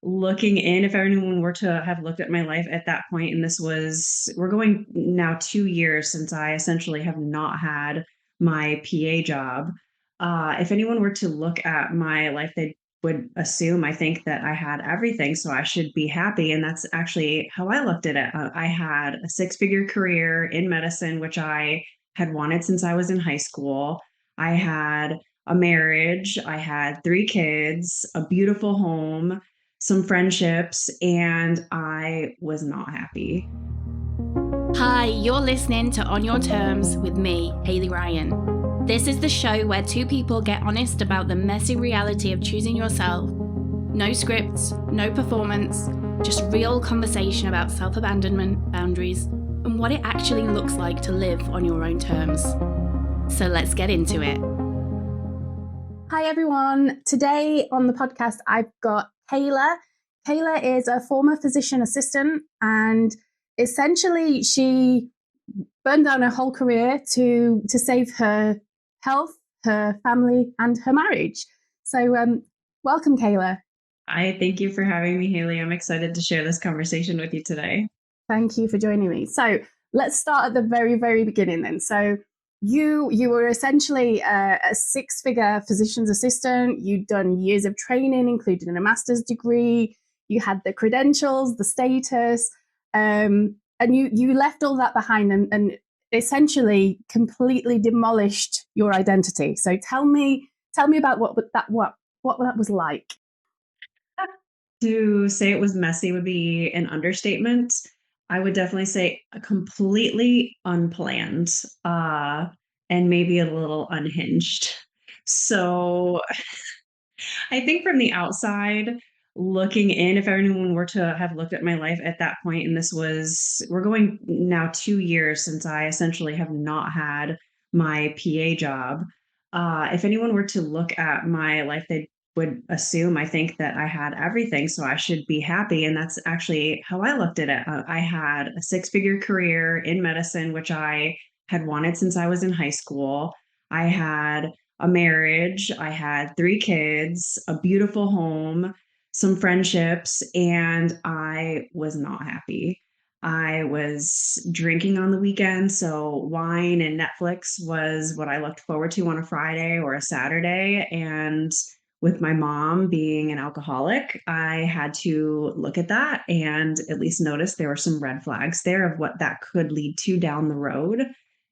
looking in, if anyone were to have looked at my life at that point, and we're going now 2 years since I essentially have not had my PA job. If anyone were to look at my life, they would assume I think that I had everything, so I should be happy. And that's actually how I looked at it. I had a six-figure career in medicine, which I had wanted since I was in high school. I had a marriage, I had three kids, a beautiful home, some friendships, and I was not happy. Hi, you're listening to On Your Terms with me, Hayley Ryan. This is the show where two people get honest about the messy reality of choosing yourself. No scripts, no performance, just real conversation about self-abandonment, boundaries, and what it actually looks like to live on your own terms. So let's get into it. Hi everyone. Today on the podcast, I've got Kayla. Kayla is a former physician assistant, and essentially she burned down her whole career to save her health, her family, and her marriage. So welcome, Kayla. I thank you for having me, Haley. I'm excited to share this conversation with you today. Thank you for joining me. So let's start at the very, very beginning then. So you were essentially a six-figure physician's assistant. You'd done years of training, including a master's degree. You had the credentials, the status, and you left all that behind and essentially completely demolished your identity. So tell me about what that was like. To say it was messy would be an understatement. I would definitely say completely unplanned, and maybe a little unhinged. So I think from the outside looking in, if anyone were to have looked at my life at that point, and we're going now 2 years since I essentially have not had my PA job. If anyone were to look at my life, they would assume I think that I had everything, so I should be happy. And that's actually how I looked at it. I had a six-figure career in medicine, which I had wanted since I was in high school. I had a marriage, I had three kids, a beautiful home, some friendships, and I was not happy. I was drinking on the weekend, so wine and Netflix was what I looked forward to on a Friday or a Saturday. And with my mom being an alcoholic, I had to look at that and at least notice there were some red flags there of what that could lead to down the road.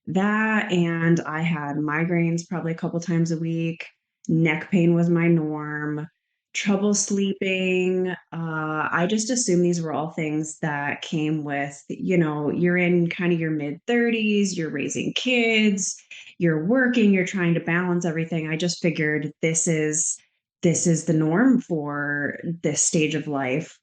That, and I had migraines probably a couple times a week. Neck pain was my norm. Trouble sleeping. I just assumed these were all things that came with, you're in kind of your mid 30s, you're raising kids, you're working, you're trying to balance everything. I just figured this is the norm for this stage of life.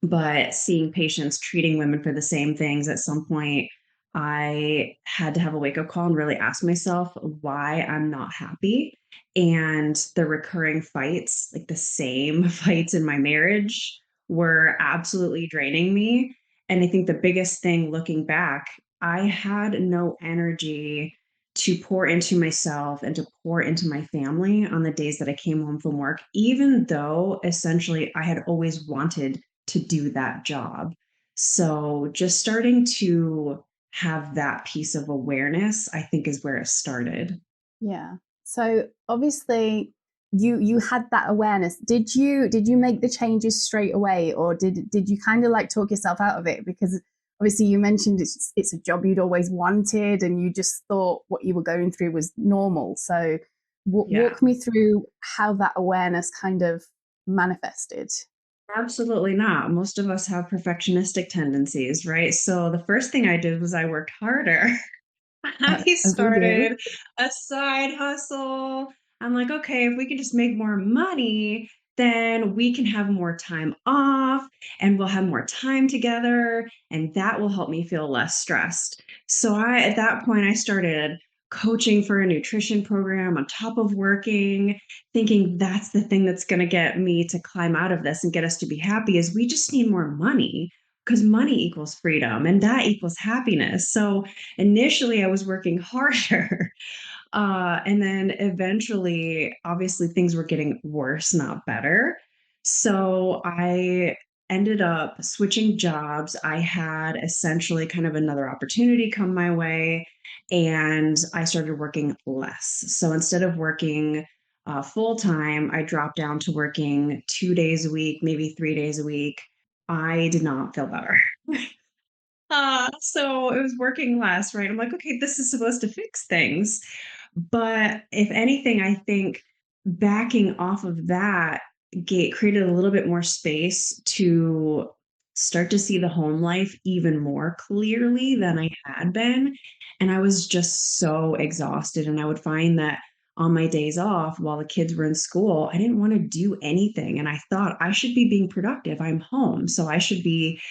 But seeing patients treating women for the same things, at some point I had to have a wake up call and really ask myself why I'm not happy. And the recurring fights, like the same fights in my marriage, were absolutely draining me. And I think the biggest thing looking back, I had no energy to pour into myself and to pour into my family on the days that I came home from work, even though essentially I had always wanted to do that job. So just starting to have that piece of awareness, I think, is where it started. Yeah. So obviously you had that awareness. Did you make the changes straight away, or did you kind of like talk yourself out of it? Because obviously you mentioned it's a job you'd always wanted and you just thought what you were going through was normal. So walk me through how that awareness kind of manifested. Absolutely not. Most of us have perfectionistic tendencies, right? So the first thing I did was I worked harder. I As we do. started a side hustle. I'm like, okay, if we can just make more money, then we can have more time off and we'll have more time together. And that will help me feel less stressed. So at that point, I started coaching for a nutrition program on top of working, thinking that's the thing that's going to get me to climb out of this and get us to be happy is we just need more money because money equals freedom and that equals happiness. So initially I was working harder. And then eventually, obviously, things were getting worse, not better. So I ended up switching jobs. I had essentially kind of another opportunity come my way, and I started working less. So instead of working full time, I dropped down to working 2 days a week, maybe 3 days a week. I did not feel better. So it was working less, right? I'm like, okay, this is supposed to fix things. But if anything, I think backing off of that gate created a little bit more space to start to see the home life even more clearly than I had been. And I was just so exhausted. And I would find that on my days off while the kids were in school, I didn't want to do anything. And I thought I should be being productive. I'm home. So I should be,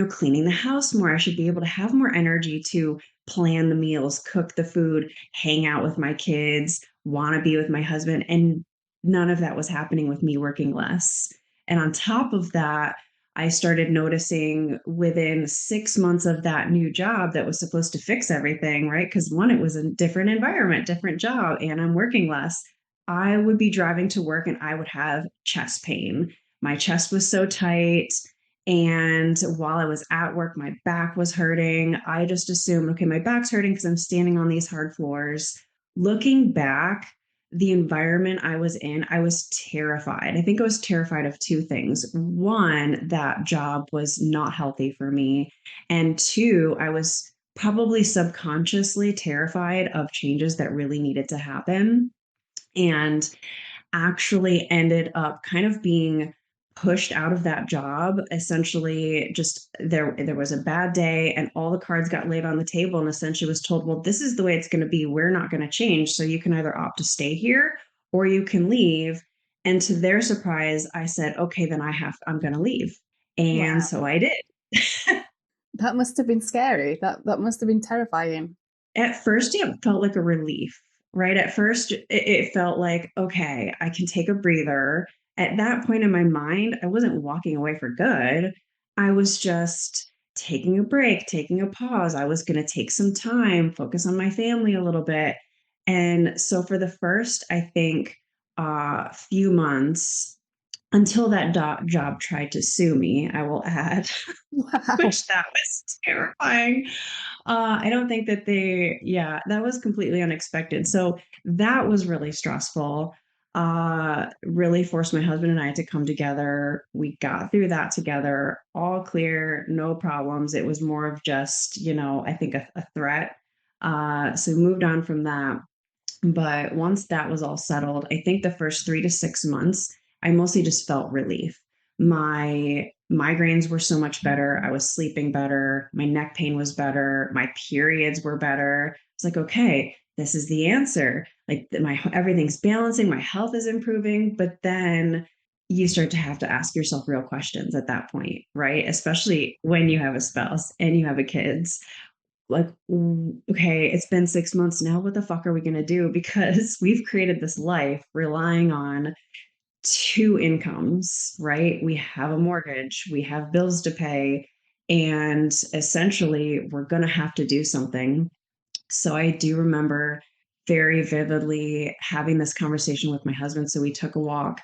cleaning the house more. I should be able to have more energy to plan the meals, cook the food, hang out with my kids, want to be with my husband. And none of that was happening with me working less. And on top of that, I started noticing within 6 months of that new job that was supposed to fix everything, right? Because one, it was a different environment, different job, and I'm working less. I would be driving to work and I would have chest pain. My chest was so tight. And while I was at work, my back was hurting. I just assumed, okay, my back's hurting because I'm standing on these hard floors. Looking back, the environment I was in, I was terrified. I think I was terrified of two things. One, that job was not healthy for me. And two, I was probably subconsciously terrified of changes that really needed to happen. And actually ended up kind of being pushed out of that job. Essentially, just there was a bad day and all the cards got laid on the table and essentially was told, well, this is the way it's going to be. We're not going to change. So you can either opt to stay here or you can leave. And to their surprise, I said, okay, then I'm going to leave. And Wow. so I did. That must have been scary. That must have been terrifying. At first, it felt like a relief, right? At first, it felt like, okay, I can take a breather. At that point in my mind, I wasn't walking away for good. I was just taking a break, taking a pause. I was going to take some time, focus on my family a little bit. And so for the first, I think, few months until that job tried to sue me, I will add, Wow. which that was terrifying. I don't think that yeah, that was completely unexpected. So that was really stressful. Really forced my husband and I to come together. We got through that together, all clear, no problems. It was more of just, I think a threat. So we moved on from that. But once that was all settled, I think the first 3 to 6 months, I mostly just felt relief. My migraines were so much better. I was sleeping better. My neck pain was better. My periods were better. It's like, okay, this is the answer. Like my everything's balancing, my health is improving. But then you start to have to ask yourself real questions at that point, right? Especially when you have a spouse and you have a kids, like, okay, it's been 6 months now. What the fuck are we going to do? Because we've created this life relying on two incomes, right? We have a mortgage, we have bills to pay, and essentially we're going to have to do something. So I do remember very vividly having this conversation with my husband. So we took a walk.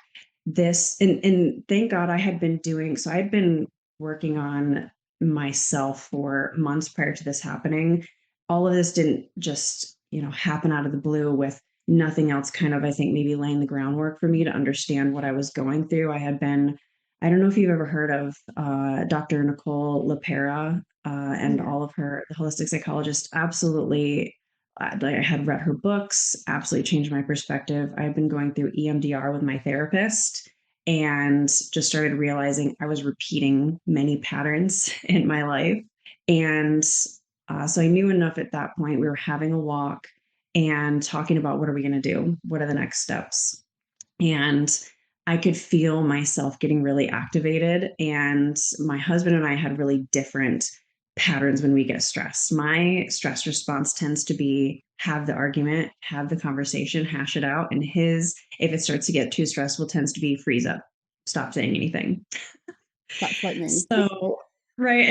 And thank God I had been so I had been working on myself for months prior to this happening. All of this didn't just, happen out of the blue with nothing else kind of, I think, maybe laying the groundwork for me to understand what I was going through. I don't know if you've ever heard of Dr. Nicole LaPera and Yeah. all of the holistic psychologist. Absolutely. I had read her books, absolutely changed my perspective. I've been going through EMDR with my therapist and just started realizing I was repeating many patterns in my life. And so I knew enough at that point. We were having a walk and talking about what are we going to do? What are the next steps? And I could feel myself getting really activated. And my husband and I had really different patterns when we get stressed. My stress response tends to be have the argument, have the conversation, hash it out. And his, if it starts to get too stressful, tends to be freeze up, stop saying anything. That's like me. So, right.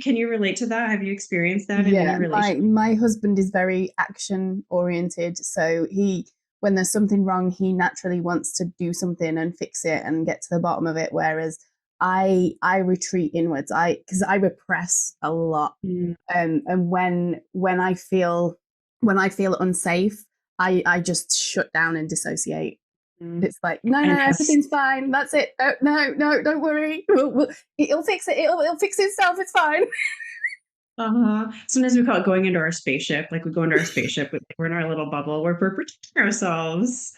Can you relate to that? Have you experienced that in any Yeah, relationship? my husband is very action oriented, so he when there's something wrong, he naturally wants to do something and fix it and get to the bottom of it. Whereas I retreat inwards. Because I repress a lot. Mm. And when I feel unsafe, I just shut down and dissociate. Mm. It's like, no, And as everything's fine. That's it. No, don't worry. It'll fix it. It'll fix itself. It's fine. sometimes we call it going into our spaceship. Like we go into our spaceship, we're in our little bubble, we're protecting ourselves.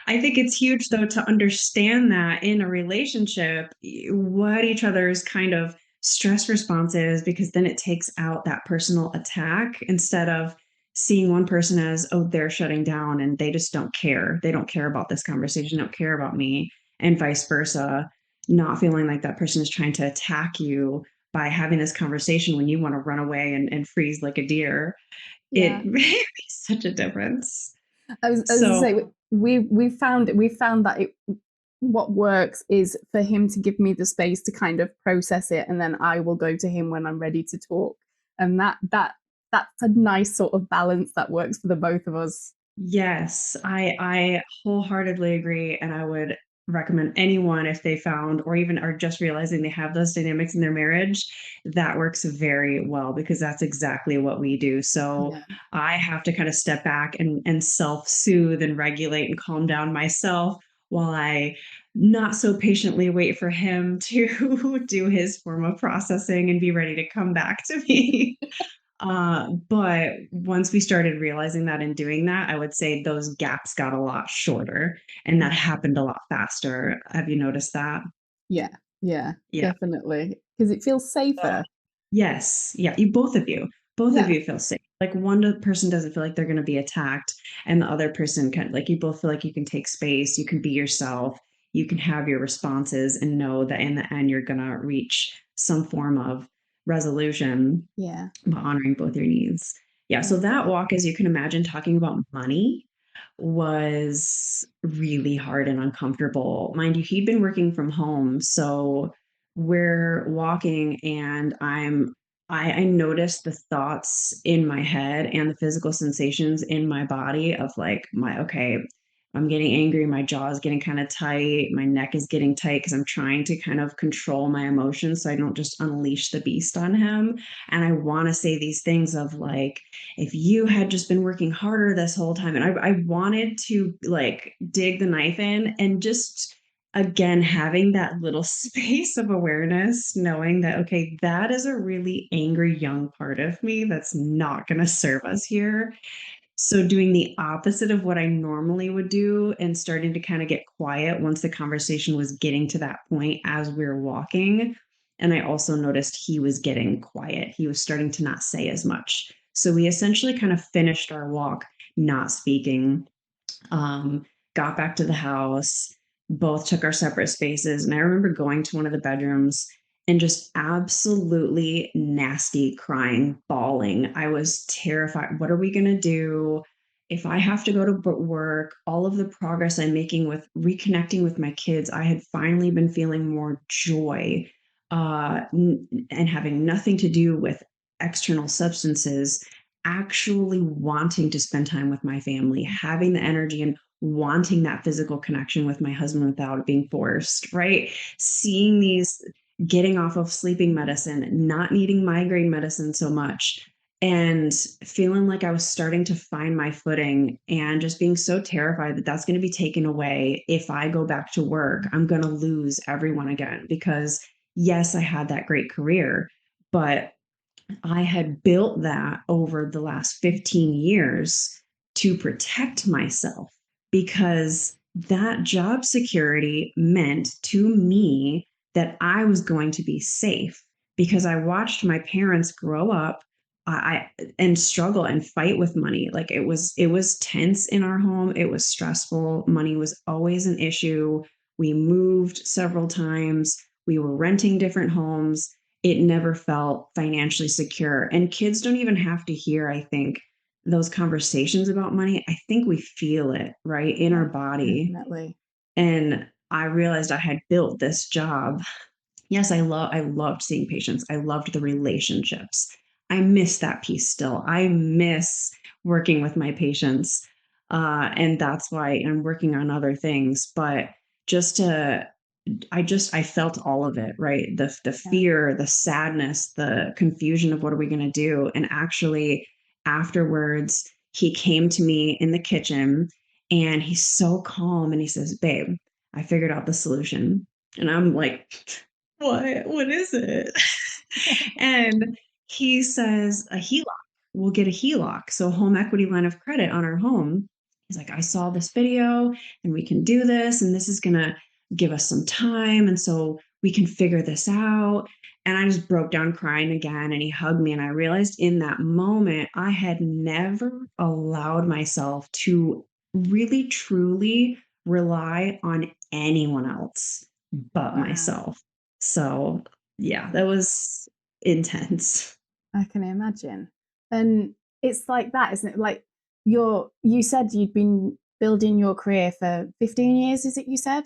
I think it's huge though to understand that in a relationship, what each other's kind of stress response is, because then it takes out that personal attack instead of seeing one person as, oh, they're shutting down and they just don't care. They don't care about this conversation, don't care about me, and vice versa. Not feeling like that person is trying to attack you by having this conversation when you want to run away and freeze like a deer. Yeah. It makes such a difference. I was So say, we found that what works is for him to give me the space to kind of process it, and then I will go to him when I'm ready to talk. And that's a nice sort of balance that works for the both of us. yes, I wholeheartedly agree. And I would recommend anyone, if they found or even are just realizing they have those dynamics in their marriage, that works very well because that's exactly what we do. So Yeah. I have to kind of step back and self-soothe and regulate and calm down myself while I not so patiently wait for him to do his form of processing and be ready to come back to me. But once we started realizing that and doing that, I would say those gaps got a lot shorter and that happened a lot faster. Have you noticed that? Yeah, yeah, Yeah. definitely. Because it feels So, safer. yes. Yeah. Both of Yeah, you feel safe. Like person doesn't feel like they're going to be attacked, and the other person can, like, you both feel like you can take space, you can be yourself, you can have your responses, and know that in the end, you're going to reach some form of resolution yeah, but honoring both your needs. Yeah. I So that agree. walk, as you can imagine, talking about money was really hard and uncomfortable. Mind you, he'd been working from home. So we're walking and I noticed the thoughts in my head and the physical sensations in my body of like okay, I'm getting angry, my jaw is getting kind of tight, my neck is getting tight because I'm trying to kind of control my emotions so I don't just unleash the beast on him. And I want to say these things of like, if you had just been working harder this whole time, and I wanted to like dig the knife in and just again having that little space of awareness, knowing that okay, that is a really angry young part of me that's not going to serve us here. So doing the opposite of what I normally would do and starting to kind of get quiet once the conversation was getting to that point as we were walking. And I also noticed he was getting quiet. He was starting to not say as much. So we essentially kind of finished our walk not speaking, um, got back to the house, both took our separate spaces. And I remember going to one of the bedrooms and just absolutely nasty crying, bawling. I was terrified. What are we going to do? If I have to go to work, all of the progress I'm making with reconnecting with my kids, I had finally been feeling more joy and having nothing to do with external substances, actually wanting to spend time with my family, having the energy and wanting that physical connection with my husband without it being forced, right? Seeing these, getting off of sleeping medicine, not needing migraine medicine so much, and feeling like I was starting to find my footing and just being so terrified that that's going to be taken away. If I go back to work, I'm going to lose everyone again because, yes, I had that great career, but I had built that over the last 15 years to protect myself because that job security meant to me that I was going to be safe because I watched my parents grow up and struggle and fight with money. Like it was tense in our home. It was stressful. Money was always an issue. We moved several times. We were renting different homes. It never felt financially secure. And kids don't even have to hear, I think, those conversations about money. I think we feel it right in Yeah, our body. definitely. And I realized I had built this job. Yes, I loved seeing patients. I loved the relationships. I miss that piece still. I miss working with my patients. And that's why I'm working on other things. But just to, I felt all of it, right? The Yeah. fear, the sadness, the confusion of what are we going to do? And actually, afterwards, he came to me in the kitchen and he's so calm and he says, "Babe, I figured out the solution." And I'm like, "What? What is it?" And he says, "A HELOC. We'll get a HELOC, so home equity line of credit on our home." He's like, "I saw this video and we can do this, and this is going to give us some time. And so we can figure this out." And I just broke down crying again. And he hugged me. And I realized in that moment, I had never allowed myself to really, truly rely on anyone else but Wow. myself. So, yeah, that was intense. I can imagine. And it's like that, isn't it? Like you said you'd been building your career for 15 years, is it you said?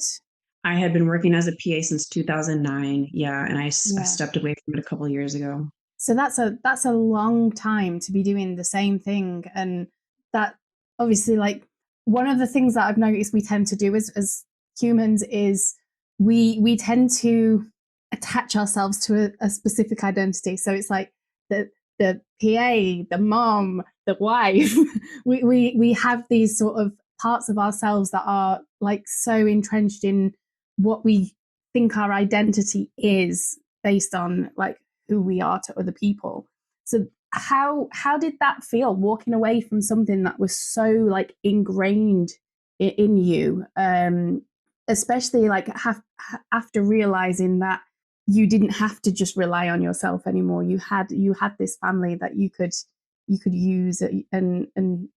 I had been working as a PA since 2009. Yeah. And I Yeah. stepped away from it a couple of years ago. So that's a long time to be doing the same thing. And that obviously, like, one of the things that I've noticed we tend to do as humans is we tend to attach ourselves to a specific identity. So it's like the PA, the mom, the wife. We have these sort of parts of ourselves that are like so entrenched in what we think our identity is based on like who we are to other people. So how did that feel, walking away from something that was so like ingrained in you, especially like after realizing that you didn't have to just rely on yourself anymore. You had this family that you could use and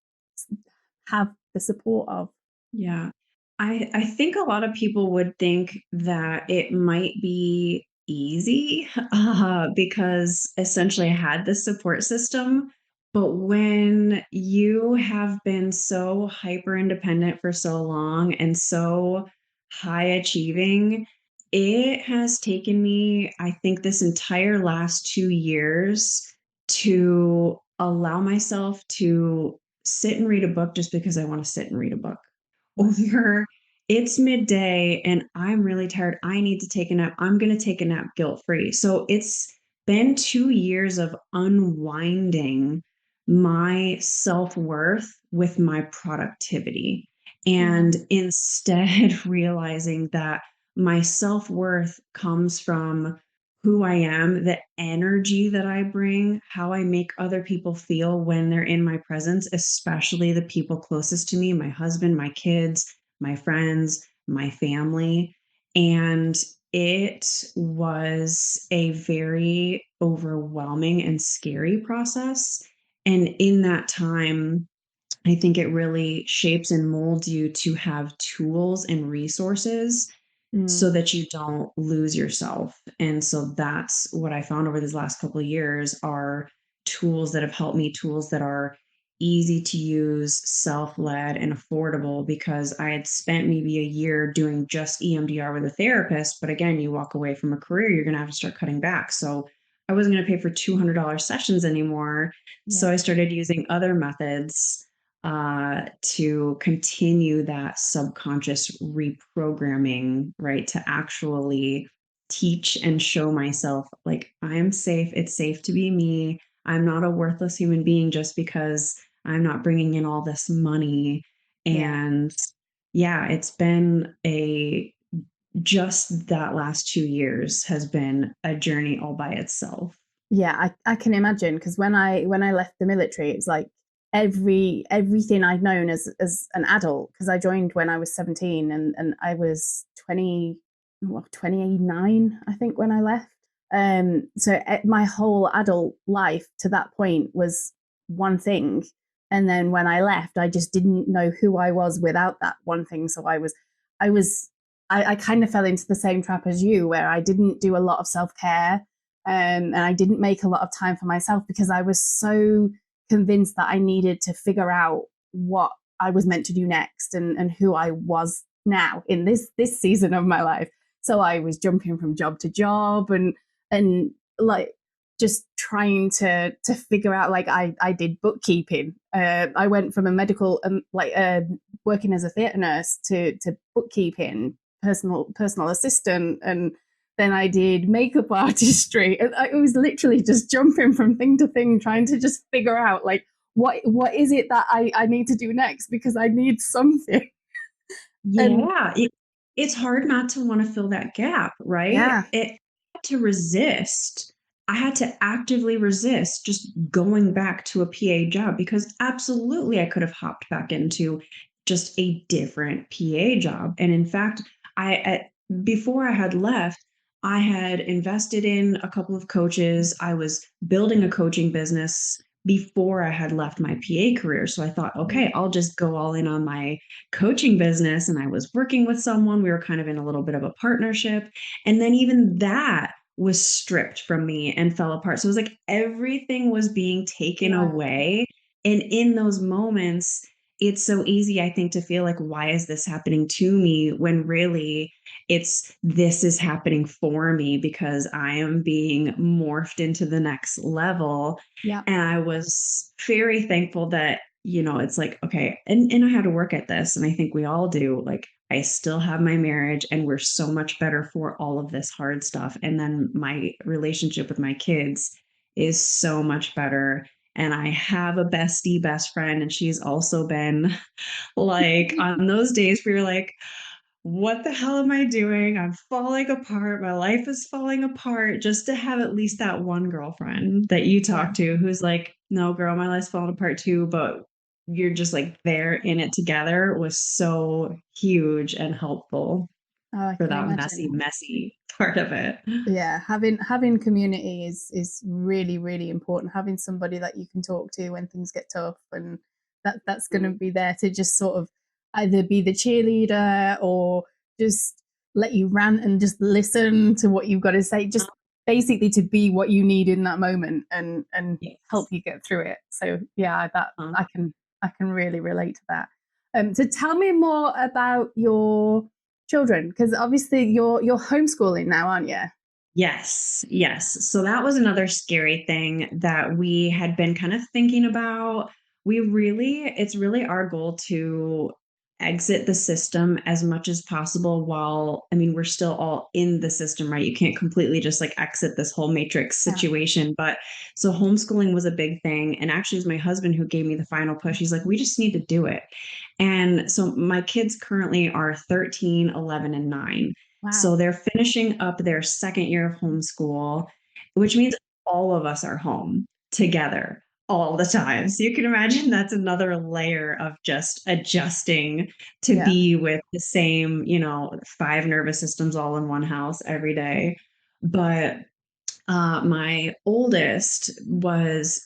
have the support of. Yeah. I think a lot of people would think that it might be easy because essentially I had this support system. But when you have been so hyper independent for so long and so high achieving, it has taken me, I think, this entire last 2 years to allow myself to sit and read a book just because I want to sit and read a book. Wow. Or it's midday and I'm really tired. I need to take a nap. I'm going to take a nap guilt free. So it's been 2 years of unwinding my self worth with my productivity. Yeah. And instead, realizing that my self worth comes from who I am, the energy that I bring, how I make other people feel when they're in my presence, especially the people closest to me, my husband, my kids, my friends, my family. And it was a very overwhelming and scary process. And in that time, I think it really shapes and molds you to have tools and resources so Mm. that you don't lose yourself. And so that's what I found over these last couple of years are tools that have helped me, tools that are easy to use, self-led and affordable because I had spent maybe a year doing just EMDR with a therapist, but again, you walk away from a career, you're going to have to start cutting back. So I wasn't going to pay for $200 sessions anymore. So Yeah. I started using other methods to continue that subconscious reprogramming, right? To actually teach and show myself, like, I am safe. It's safe to be me. I'm not a worthless human being just because I'm not bringing in all this money. Yeah. And yeah, it's been just that last 2 years has been a journey all by itself. Yeah, I can imagine, because when I left the military, it's like everything I'd known as an adult, because I joined when I was 17 and I was 29, I think, when I left. So my whole adult life to that point was one thing, and then when I left, I just didn't know who I was without that one thing. So I was I kind of fell into the same trap as you, where I didn't do a lot of self care, and I didn't make a lot of time for myself because I was so convinced that I needed to figure out what I was meant to do next, and who I was now in this season of my life. So I was jumping from job to job, and like just trying to figure out, like, I did bookkeeping. I went from a medical working as a theatre nurse to bookkeeping, personal assistant, and then I did makeup artistry. And I was literally just jumping from thing to thing, trying to just figure out, like, what is it that I need to do next, because I need something. And Yeah, it's hard not to wanna fill that gap, right? yeah, It to resist. I had to actively resist just going back to a PA job because absolutely I could have hopped back into just a different PA job. And in fact, before I had left, I had invested in a couple of coaches. I was building a coaching business before I had left my PA career. So I thought, okay, I'll just go all in on my coaching business. And I was working with someone. We were kind of in a little bit of a partnership. And then even that was stripped from me and fell apart. So it was like everything was being taken yeah, away. And in those moments, it's so easy, I think, to feel like, why is this happening to me? When really this is happening for me because I am being morphed into the next level. yeah. And I was very thankful that, it's like, okay, and I had to work at this. And I think we all do. Like, I still have my marriage and we're so much better for all of this hard stuff. And then my relationship with my kids is so much better. And I have a bestie best friend, and she's also been like, on those days we were like, what the hell am I doing? I'm falling apart. My life is falling apart. Just to have at least that one girlfriend that you Yeah. talk to who's like, no, girl, my life's falling apart too, but you're just like there in it together was so huge and helpful Oh, I for can that imagine. messy part of it. Yeah, having community is really, really important. Having somebody that you can talk to when things get tough, and that's going to Mm. be there to just sort of either be the cheerleader or just let you rant and just listen to what you've got to say. Just basically to be what you need in that moment, and help Yes. you get through it. So yeah, that Uh, I can really relate to that. So tell me more about your children, because obviously you're homeschooling now, aren't you? Yes, yes. So that was another scary thing that we had been kind of thinking about. It's really our goal to exit the system as much as possible while, I mean, we're still all in the system, right? You can't completely just like exit this whole matrix Yeah. situation. But so homeschooling was a big thing. And actually, it was my husband who gave me the final push. He's like, we just need to do it. And so my kids currently are 13, 11, and 9. Wow. So they're finishing up their second year of homeschool, which means all of us are home together all the time. So you can imagine that's another layer of just adjusting to Yeah. be with the same, 5 nervous systems all in one house every day. But my oldest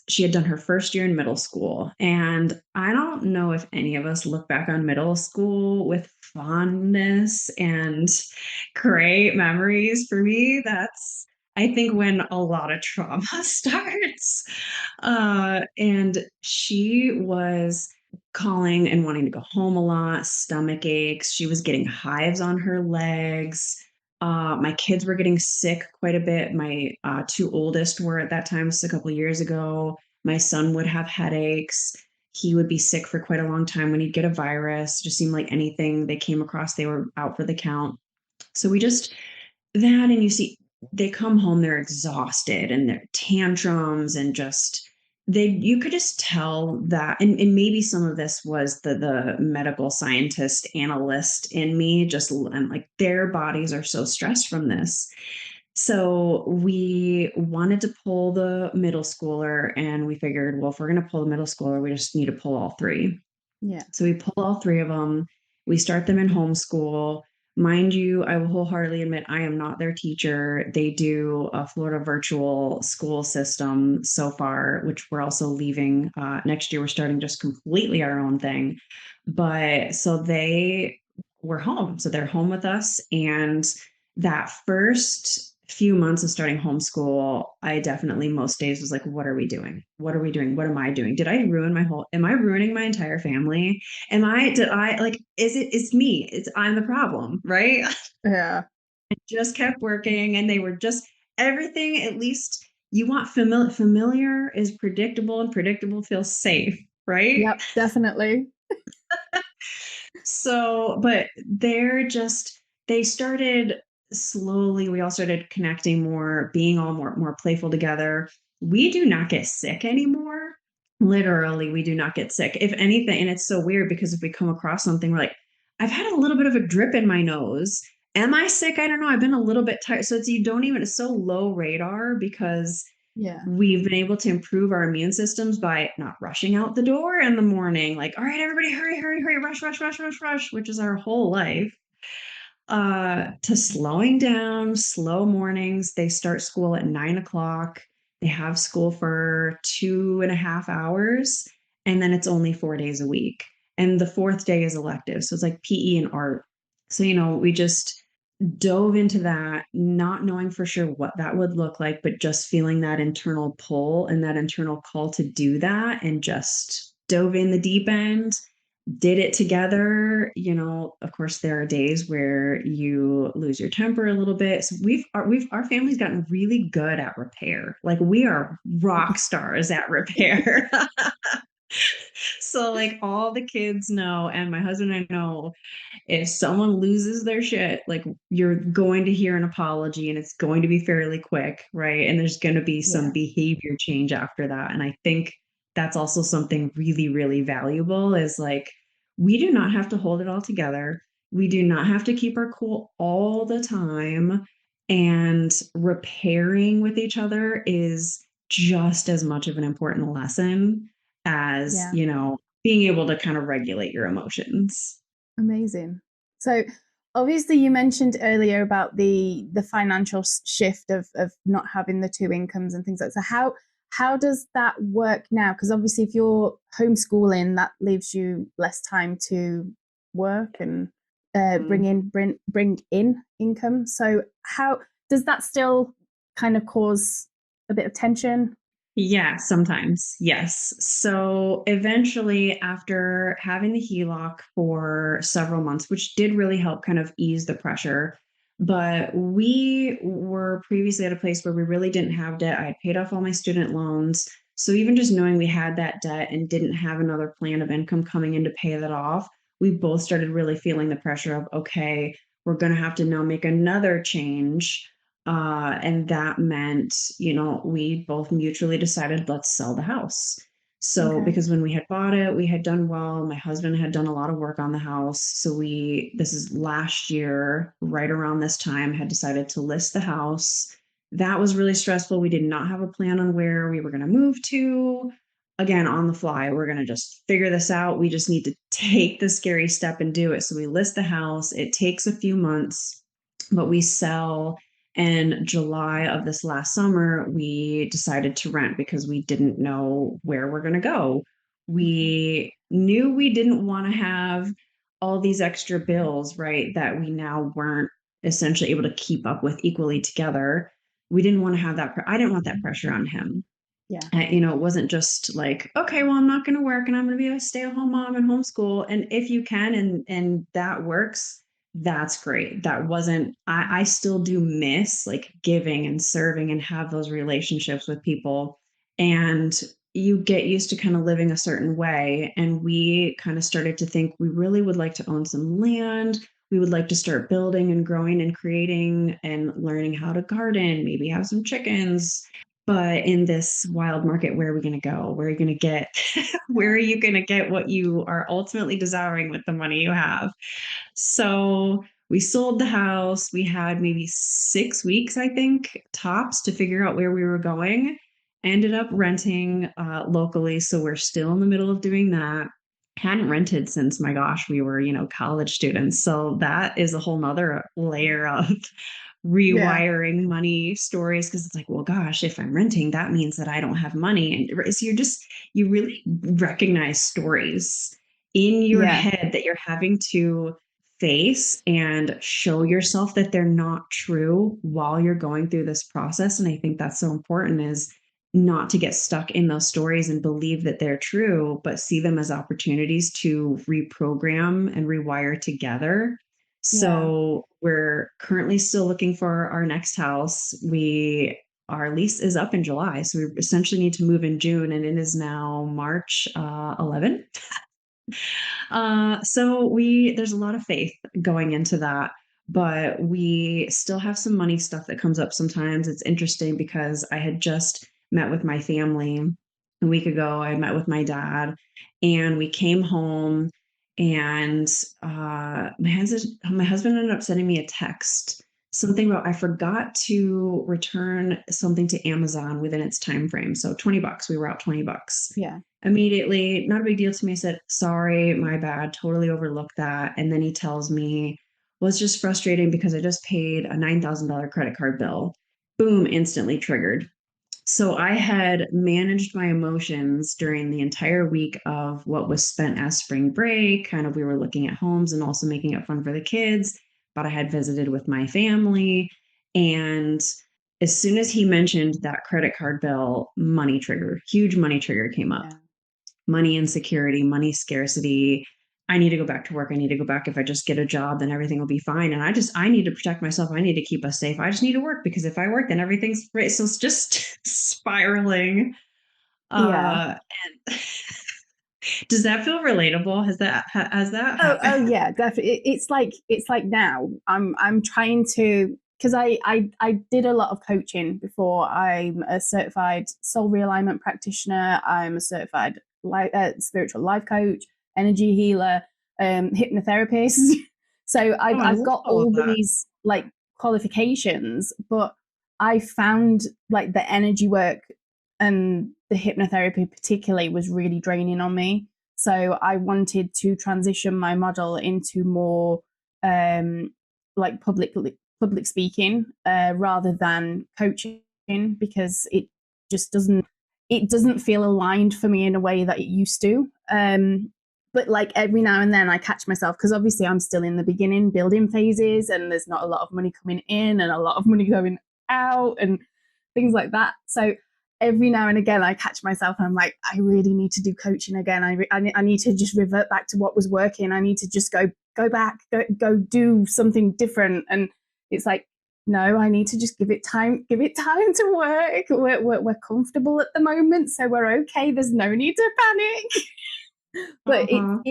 she had done her first year in middle school. And I don't know if any of us look back on middle school with fondness and great memories. For me, that's, I think, when a lot of trauma starts. And she was calling and wanting to go home a lot, stomach aches. She was getting hives on her legs. My kids were getting sick quite a bit. My 2 oldest were at that time, this was a couple of years ago. My son would have headaches. He would be sick for quite a long time when he'd get a virus. Just seemed like anything they came across, they were out for the count. So we just that, and you see they come home, they're exhausted and their tantrums, and just you could just tell that, and maybe some of this was the medical scientist analyst in me. Just, I'm like, their bodies are so stressed from this. So we wanted to pull the middle schooler, and we figured, well, if we're going to pull the middle schooler, we just need to pull all three. Yeah. So we pull all three of them. We start them in homeschool. Mind you, I will wholeheartedly admit I am not their teacher. They do a Florida virtual school system so far, which we're also leaving next year. We're starting just completely our own thing. But so they were home. So they're home with us. And that first few months of starting homeschool, I definitely most days was like, what are we doing? What are we doing? What am I doing? Am I ruining my entire family? Did I like, it's me, I'm the problem, right? Yeah. Just kept working, and they were just everything, at least you want familiar is predictable, and predictable feels safe, right? Yep, definitely. So, but they started slowly, we all started connecting more, being all more playful together. We do not get sick anymore. Literally, we do not get sick. If anything, and it's so weird because if we come across something, we're like, I've had a little bit of a drip in my nose. Am I sick? I don't know. I've been a little bit tired. So you don't even, it's so low radar because Yeah. we've been able to improve our immune systems by not rushing out the door in the morning. Like, all right, everybody, hurry, hurry, hurry, rush, rush, rush, rush, rush, which is our whole life. To slowing down, slow mornings. They start school at 9 o'clock. They have school for 2.5 hours, and then it's only 4 days a week. And the fourth day is elective. So it's like PE and art. So, we just dove into that, not knowing for sure what that would look like, but just feeling that internal pull and that internal call to do that, and just dove in the deep end, did it together. Of course, there are days where you lose your temper a little bit. So our family's gotten really good at repair. Like, we are rock stars at repair. So, like, all the kids know, and my husband and I know, if someone loses their shit, like, you're going to hear an apology, and it's going to be fairly quick, right? And there's going to be some Yeah. behavior change after that. And I think that's also something really, really valuable, is like, we do not have to hold it all together. We do not have to keep our cool all the time. And repairing with each other is just as much of an important lesson as, Yeah. being able to kind of regulate your emotions. Amazing. So obviously you mentioned earlier about the financial shift of not having the two incomes and things like that. So how does that work now? Because obviously if you're homeschooling, that leaves you less time to work and bring in income. So how does that still kind of cause a bit of tension? Yeah, sometimes. Yes. So eventually, after having the HELOC for several months, which did really help kind of ease the pressure, but we were previously at a place where we really didn't have debt. I had paid off all my student loans. So even just knowing we had that debt and didn't have another plan of income coming in to pay that off, we both started really feeling the pressure of, okay, we're going to have to now make another change. And that meant, we both mutually decided, let's sell the house. So, Okay. because when we had bought it, we had done well. My husband had done a lot of work on the house. So this is last year, right around this time, had decided to list the house. That was really stressful. We did not have a plan on where we were going to move to. Again, on the fly, we're going to just figure this out. We just need to take the scary step and do it. So we list the house. It takes a few months, but we sell. And July of this last summer, we decided to rent because we didn't know where we're going to go. Okay. We knew we didn't want to have all these extra bills, right? That we now weren't essentially able to keep up with equally together. We didn't want to have that. I didn't want that pressure on him. Yeah. It wasn't just like, okay, well, I'm not going to work and I'm going to be a stay-at-home mom and homeschool. And if you can, and that works, that's great. That wasn't, I still do miss like giving and serving and have those relationships with people. And you get used to kind of living a certain way. And we kind of started to think we really would like to own some land. We would like to start building and growing and creating and learning how to garden, maybe have some chickens. But in this wild market, where are we going to go? Where are you going to get, where are you going to get what you are ultimately desiring with the money you have? So we sold the house. We had maybe 6 weeks, I think, tops to figure out where we were going. Ended up renting locally. So we're still in the middle of doing that. Hadn't rented since, my gosh, we were, college students. So that is a whole nother layer of Yeah. rewiring money stories, because it's like, well, gosh, if I'm renting, that means that I don't have money. And so you really recognize stories in your Yeah. head that you're having to face and show yourself that they're not true while you're going through this process. And I think that's so important, is not to get stuck in those stories and believe that they're true, but see them as opportunities to reprogram and rewire together. Yeah. So we're currently still looking for our next house. We our lease is up in July. So we essentially need to move in June, and it is now March 11. So there's a lot of faith going into that, but we still have some money stuff that comes up sometimes. It's interesting because I had just met with my family a week ago. I met with my dad, and we came home, and my husband ended up sending me a text, something about I forgot to return something to Amazon within its time frame. So $20. We were out $20. Yeah. Immediately, not a big deal to me. I said, sorry, my bad, totally overlooked that. And then he tells me, well, it's just frustrating because I just paid a $9,000 credit card bill. Boom, instantly triggered. So I had managed my emotions during the entire week of what was spent as spring break. Kind of, we were looking at homes and also making it fun for the kids. But I had visited with my family. And as soon as he mentioned that credit card bill, money trigger, huge money trigger came up. Yeah. Money insecurity, money scarcity. I need to go back to work. I need to go back. If I just get a job, then everything will be fine. And I need to protect myself. I need to keep us safe. I just need to work, because if I work, then everything's great. So it's just spiraling. Yeah. And does that feel relatable? Has that Oh, happened? yeah, definitely. It's like now I'm trying to, because I did a lot of coaching before. I'm a certified soul realignment practitioner. I'm a certified spiritual life coach, energy healer, hypnotherapist. So Oh, I I've love got all of all that. these like qualifications, but I found like the energy work and the hypnotherapy particularly was really draining on me. So I wanted to transition my model into more like public speaking rather than coaching, because it doesn't feel aligned for me in a way that it used to. But like every now and then I catch myself, because obviously I'm still in the beginning building phases, and there's not a lot of money coming in and a lot of money going out and things like that. So every now and again I catch myself and I'm like, I really need to do coaching again. I need to just revert back to what was working. I need to just go back, go do something different. And it's like, no, I need to just give it time to work. We're comfortable at the moment, so we're okay. There's no need to panic. But Uh-huh.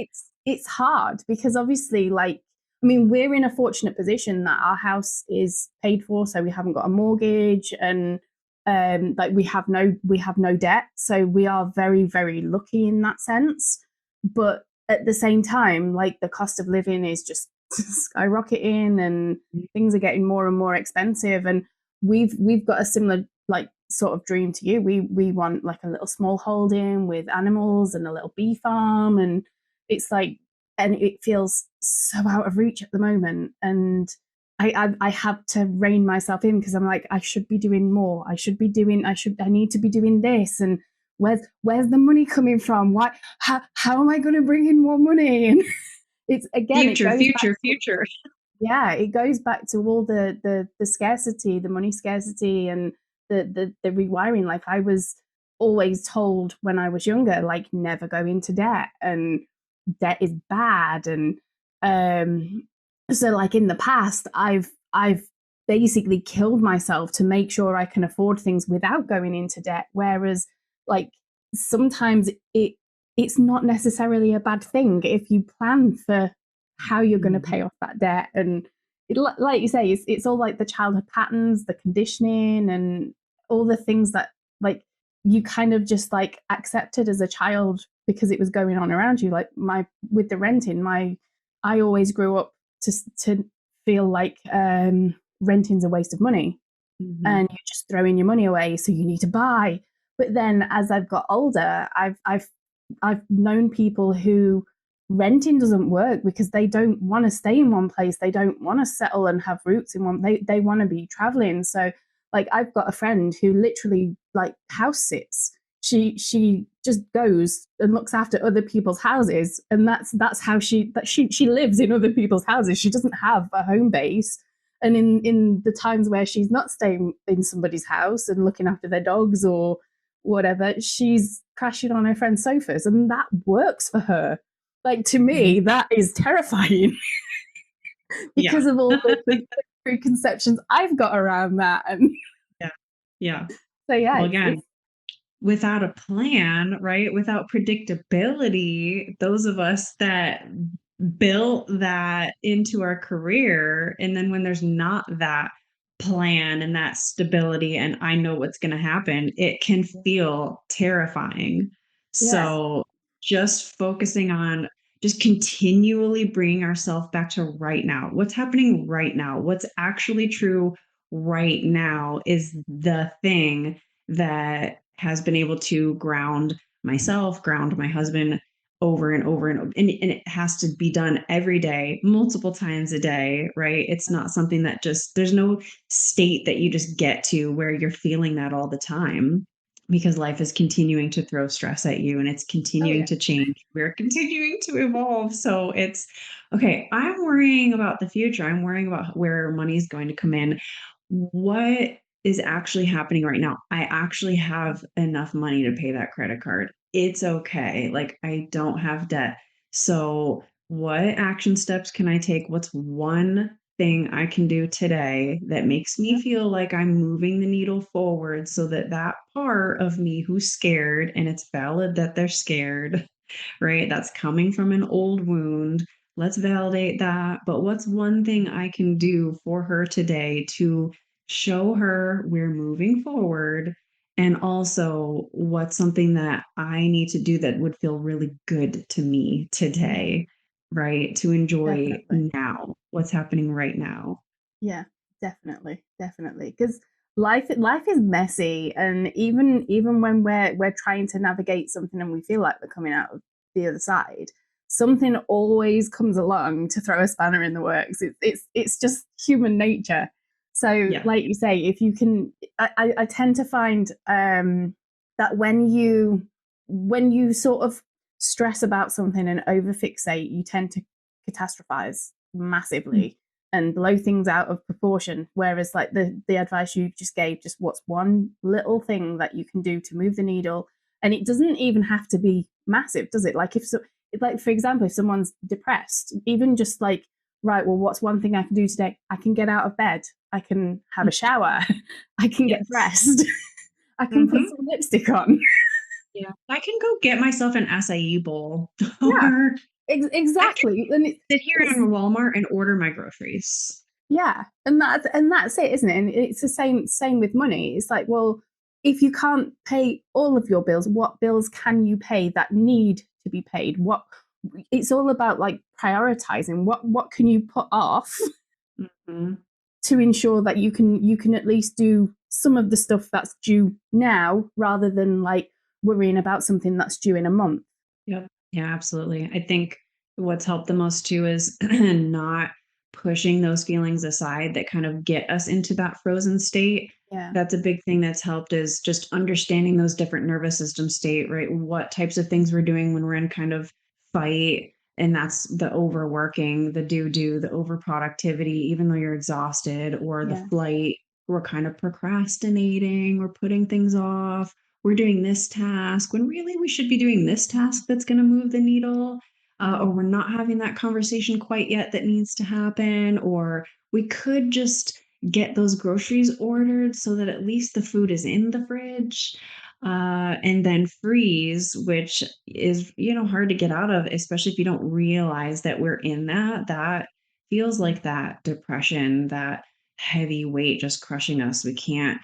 it's hard because obviously, like, I mean, we're in a fortunate position that our house is paid for, so we haven't got a mortgage, and like we have no debt, so we are very, very lucky in that sense. But at the same time, like, the cost of living is just skyrocketing, and things are getting more and more expensive. And we've got a similar like sort of dream to you. We want like a little small holding with animals and a little bee farm, and it's like, and it feels so out of reach at the moment. And I have to rein myself in, because I'm like, I should be doing more. I need to be doing this. And where's the money coming from? How am I going to bring in more money? And it's, again, it Future, goes back future, to, future. yeah, it goes back to all the scarcity, the money scarcity, and the rewiring. Like, I was always told when I was younger, like, never go into debt, and debt is bad. And so like in the past, I've basically killed myself to make sure I can afford things without going into debt. Whereas, like, sometimes it's not necessarily a bad thing if you plan for how you're going to pay off that debt. And like you say, it's all like the childhood patterns, the conditioning, and all the things that, like, you kind of just like accepted as a child because it was going on around you. Like, with the renting, I always grew up to feel like renting's a waste of money, and you're just throwing your money away, so you need to buy. But then as I've got older, I've known people who renting doesn't work because they don't want to stay in one place. They don't want to settle and have roots in one. They want to be traveling. So, like, I've got a friend who literally, like, house sits. She just goes and looks after other people's houses, and that's how she lives in other people's houses. She doesn't have a home base. And in the times where she's not staying in somebody's house and looking after their dogs or whatever, she's crashing on her friend's sofas, and that works for her. Like, to me, that is terrifying Yeah. because of all the preconceptions I've got around that. And Yeah. Yeah. So yeah, Well, again, without a plan, right? Without predictability, those of us that built that into our career, and then when there's not that plan and that stability, and I know what's going to happen, it can feel terrifying. yeah, So just focusing on just continually bringing ourselves back to right now. What's happening right now? What's actually true right now is the thing that has been able to ground myself, ground my husband over and over and over. And it has to be done every day, multiple times a day, right? It's not something that just, there's no state that you just get to where you're feeling that all the time because life is continuing to throw stress at you and it's oh continuing yeah, to change. We're continuing to evolve. So it's okay. I'm worrying about the future. I'm worrying about where money's going to come in. What is actually happening right now? I actually have enough money to pay that credit card. It's okay. Like, I don't have debt. So, what action steps can I take? What's one thing I can do today that makes yeah, me feel like I'm moving the needle forward so that that part of me who's scared, and it's valid that they're scared, right? That's coming from an old wound. Let's validate that. But what's one thing I can do for her today to show her we're moving forward? And also, what's something that I need to do that would feel really good to me yeah, today, right? To enjoy definitely. now, what's happening right now. Yeah, definitely, definitely. Because life is messy, and even when we're trying to navigate something and we feel like we're coming out of the other side, something always comes along to throw a spanner in the works. It's just human nature. So, Yeah. like you say, if you can, I tend to find that when you sort of stress about something and overfixate, you tend to catastrophize massively and blow things out of proportion. Whereas like the advice you just gave, just what's one little thing that you can do to move the needle, and it doesn't even have to be massive, does it? Like like for example, if someone's depressed, even just like, right, well, what's one thing I can do today? I can get out of bed. I can have a shower. I can get Yes. dressed. I can put Hmm. some lipstick on. Yeah. I can go get myself an acai bowl Yeah, or I can exactly. And sit here it's in Walmart and order my groceries. yeah, and that's it, isn't it? And it's the same with money. It's like, well, if you can't pay all of your bills, what bills can you pay that need to be paid? What it's all about, like prioritizing. What can you put off Mhm. to ensure that you can at least do some of the stuff that's due now, rather than like worrying about something that's due in a month. Yep. Yeah, absolutely. I think what's helped the most too is not pushing those feelings aside that kind of get us into that frozen state. Yeah, That's a big thing that's helped is just understanding those different nervous system state, right? What types of things we're doing when we're in kind of fight. And that's the overworking, the the overproductivity, even though you're exhausted, or the yeah, flight, we're kind of procrastinating, we're putting things off, we're doing this task when really we should be doing this task that's going to move the needle, or we're not having that conversation quite yet that needs to happen, or we could just get those groceries ordered so that at least the food is in the fridge, and then freeze, which is hard to get out of, especially if you don't realize that we're in that feels like that depression, that heavy weight just crushing us. We can't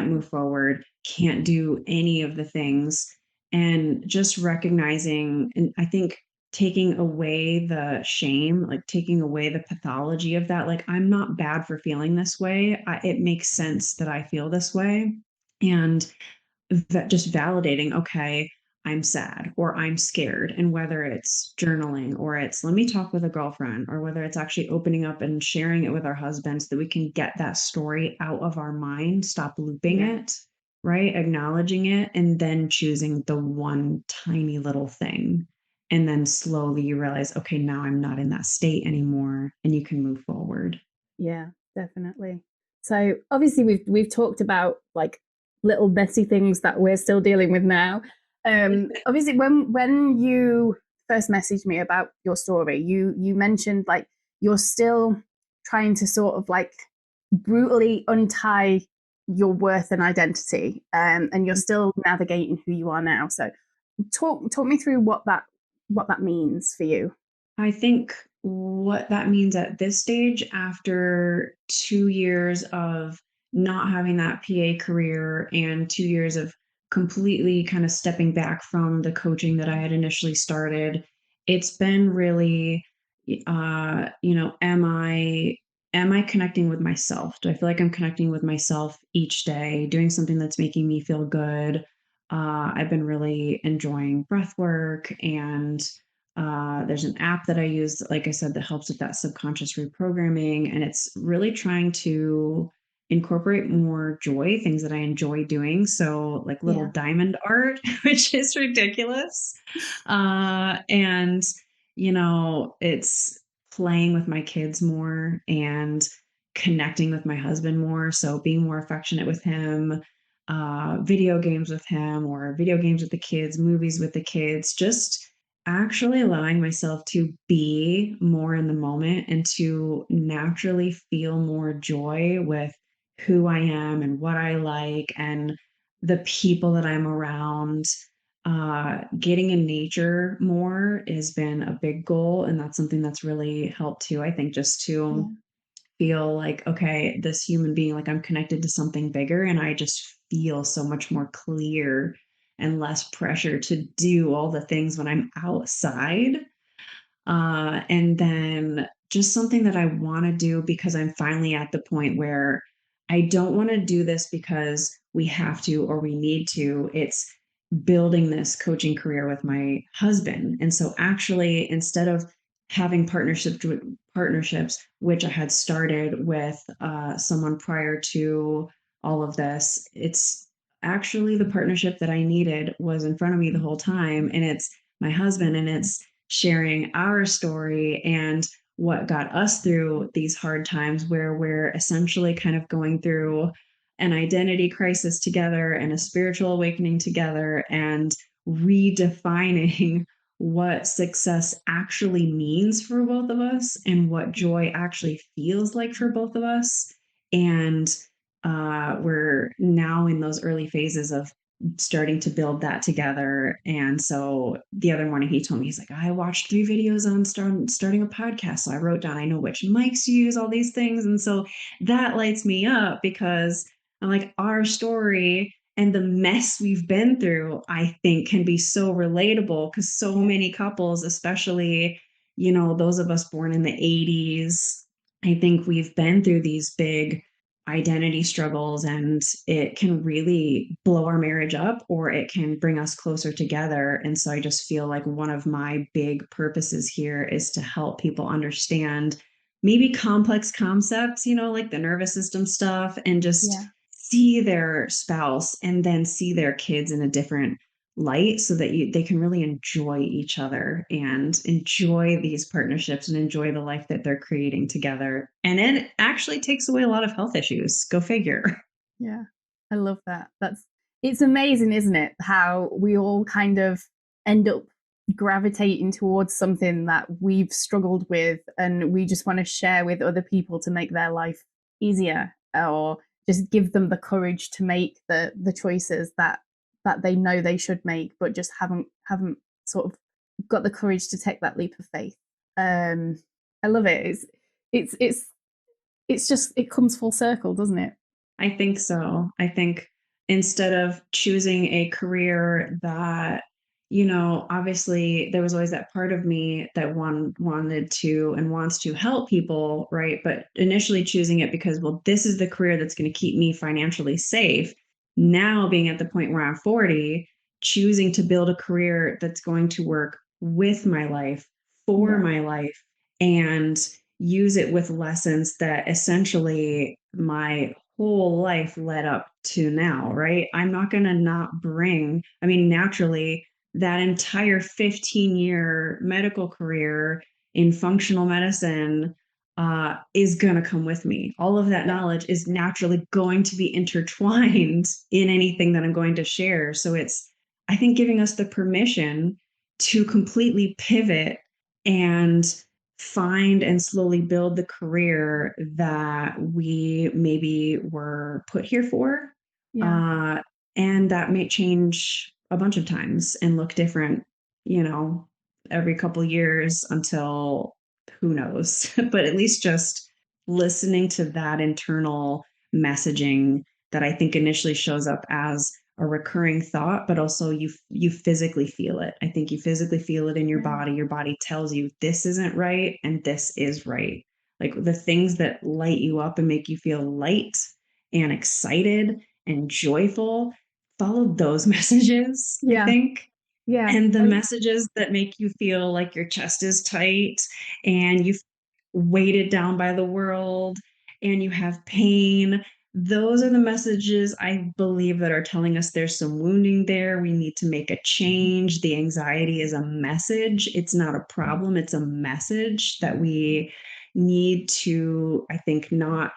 move forward, can't do any of the things. And just recognizing, and I think taking away the shame, like taking away the pathology of that, like, I'm not bad for feeling this way. It makes sense that I feel this way. And that just validating, okay, I'm sad or I'm scared. And whether it's journaling or it's let me talk with a girlfriend, or whether it's actually opening up and sharing it with our husbands so that we can get that story out of our mind, stop looping yeah, it, right? Acknowledging it, and then choosing the one tiny little thing. And then slowly you realize, okay, now I'm not in that state anymore. And you can move forward. yeah, definitely. So obviously we've talked about like little messy things that we're still dealing with now. Obviously when you first messaged me about your story, you mentioned like you're still trying to sort of like brutally untie your worth and identity, and you're still navigating who you are now. So talk me through what that means for you. I think what that means at this stage, after 2 years of not having that PA career and 2 years of completely kind of stepping back from the coaching that I had initially started, it's been really, am I connecting with myself? Do I feel like I'm connecting with myself each day, doing something that's making me feel good? I've been really enjoying breath work, and there's an app that I use, like I said, that helps with that subconscious reprogramming. And it's really trying to incorporate more joy, things that I enjoy doing. So, like little Yeah. diamond art, which is ridiculous. And, it's playing with my kids more and connecting with my husband more. So, being more affectionate with him, video games with him, or video games with the kids, movies with the kids, just actually allowing myself to be more in the moment and to naturally feel more joy with who I am and what I like and the people that I'm around. Getting in nature more has been a big goal. And that's something that's really helped too. I think just Yeah. to feel like, okay, this human being, like I'm connected to something bigger, and I just feel so much more clear and less pressure to do all the things when I'm outside. And then just something that I want to do because I'm finally at the point where I don't want to do this because we have to or we need to. It's building this coaching career with my husband. And so actually, instead of having partnerships, which I had started with someone prior to all of this, it's actually the partnership that I needed was in front of me the whole time. And it's my husband, and it's sharing our story and what got us through these hard times, where we're essentially kind of going through an identity crisis together and a spiritual awakening together, and redefining what success actually means for both of us and what joy actually feels like for both of us. And we're now in those early phases of starting to build that together. And so the other morning he told me, he's like, I watched 3 videos on starting a podcast. So I wrote down, I know which mics to use, all these things. And so that lights me up because I'm like, our story and the mess we've been through, I think can be so relatable, because so Yeah. many couples, especially, those of us born in the 80s, I think we've been through these big identity struggles, and it can really blow our marriage up, or it can bring us closer together. And so I just feel like one of my big purposes here is to help people understand maybe complex concepts, like the nervous system stuff, and just Yeah. see their spouse and then see their kids in a different light, so that they can really enjoy each other and enjoy these partnerships and enjoy the life that they're creating together. And it actually takes away a lot of health issues. Go figure. Yeah. I love that. It's amazing, isn't it? How we all kind of end up gravitating towards something that we've struggled with, and we just want to share with other people to make their life easier, or just give them the courage to make the choices that they know they should make, but just haven't sort of got the courage to take that leap of faith. I love it. It's just, it comes full circle, doesn't it? I think so. I think instead of choosing a career that, obviously there was always that part of me that wanted to and wants to help people, right? But initially choosing it because, well, this is the career that's going to keep me financially safe. Now being at the point where I'm 40, choosing to build a career that's going to work with my life, for Yeah. my life, and use it with lessons that essentially my whole life led up to now, right? I'm not going to not bring, I mean, naturally, that entire 15-year medical career in functional medicine is going to come with me. All of that Yeah. knowledge is naturally going to be intertwined in anything that I'm going to share. So it's, I think, giving us the permission to completely pivot and find and slowly build the career that we maybe were put here for. Yeah. Uh, and that may change a bunch of times and look different, you know, every couple years until who knows. But at least just listening to that internal messaging that I think initially shows up as a recurring thought, but also you physically feel it. I think you physically feel it in your Yeah. body. Your body tells you this isn't right and this is right. Like the things that light you up and make you feel light and excited and joyful, follow those messages, I Yeah. think. Yeah. And the messages that make you feel like your chest is tight and you've weighted down by the world and you have pain, those are the messages I believe that are telling us there's some wounding there. We need to make a change. The anxiety is a message. It's not a problem. It's a message that we need to, I think, not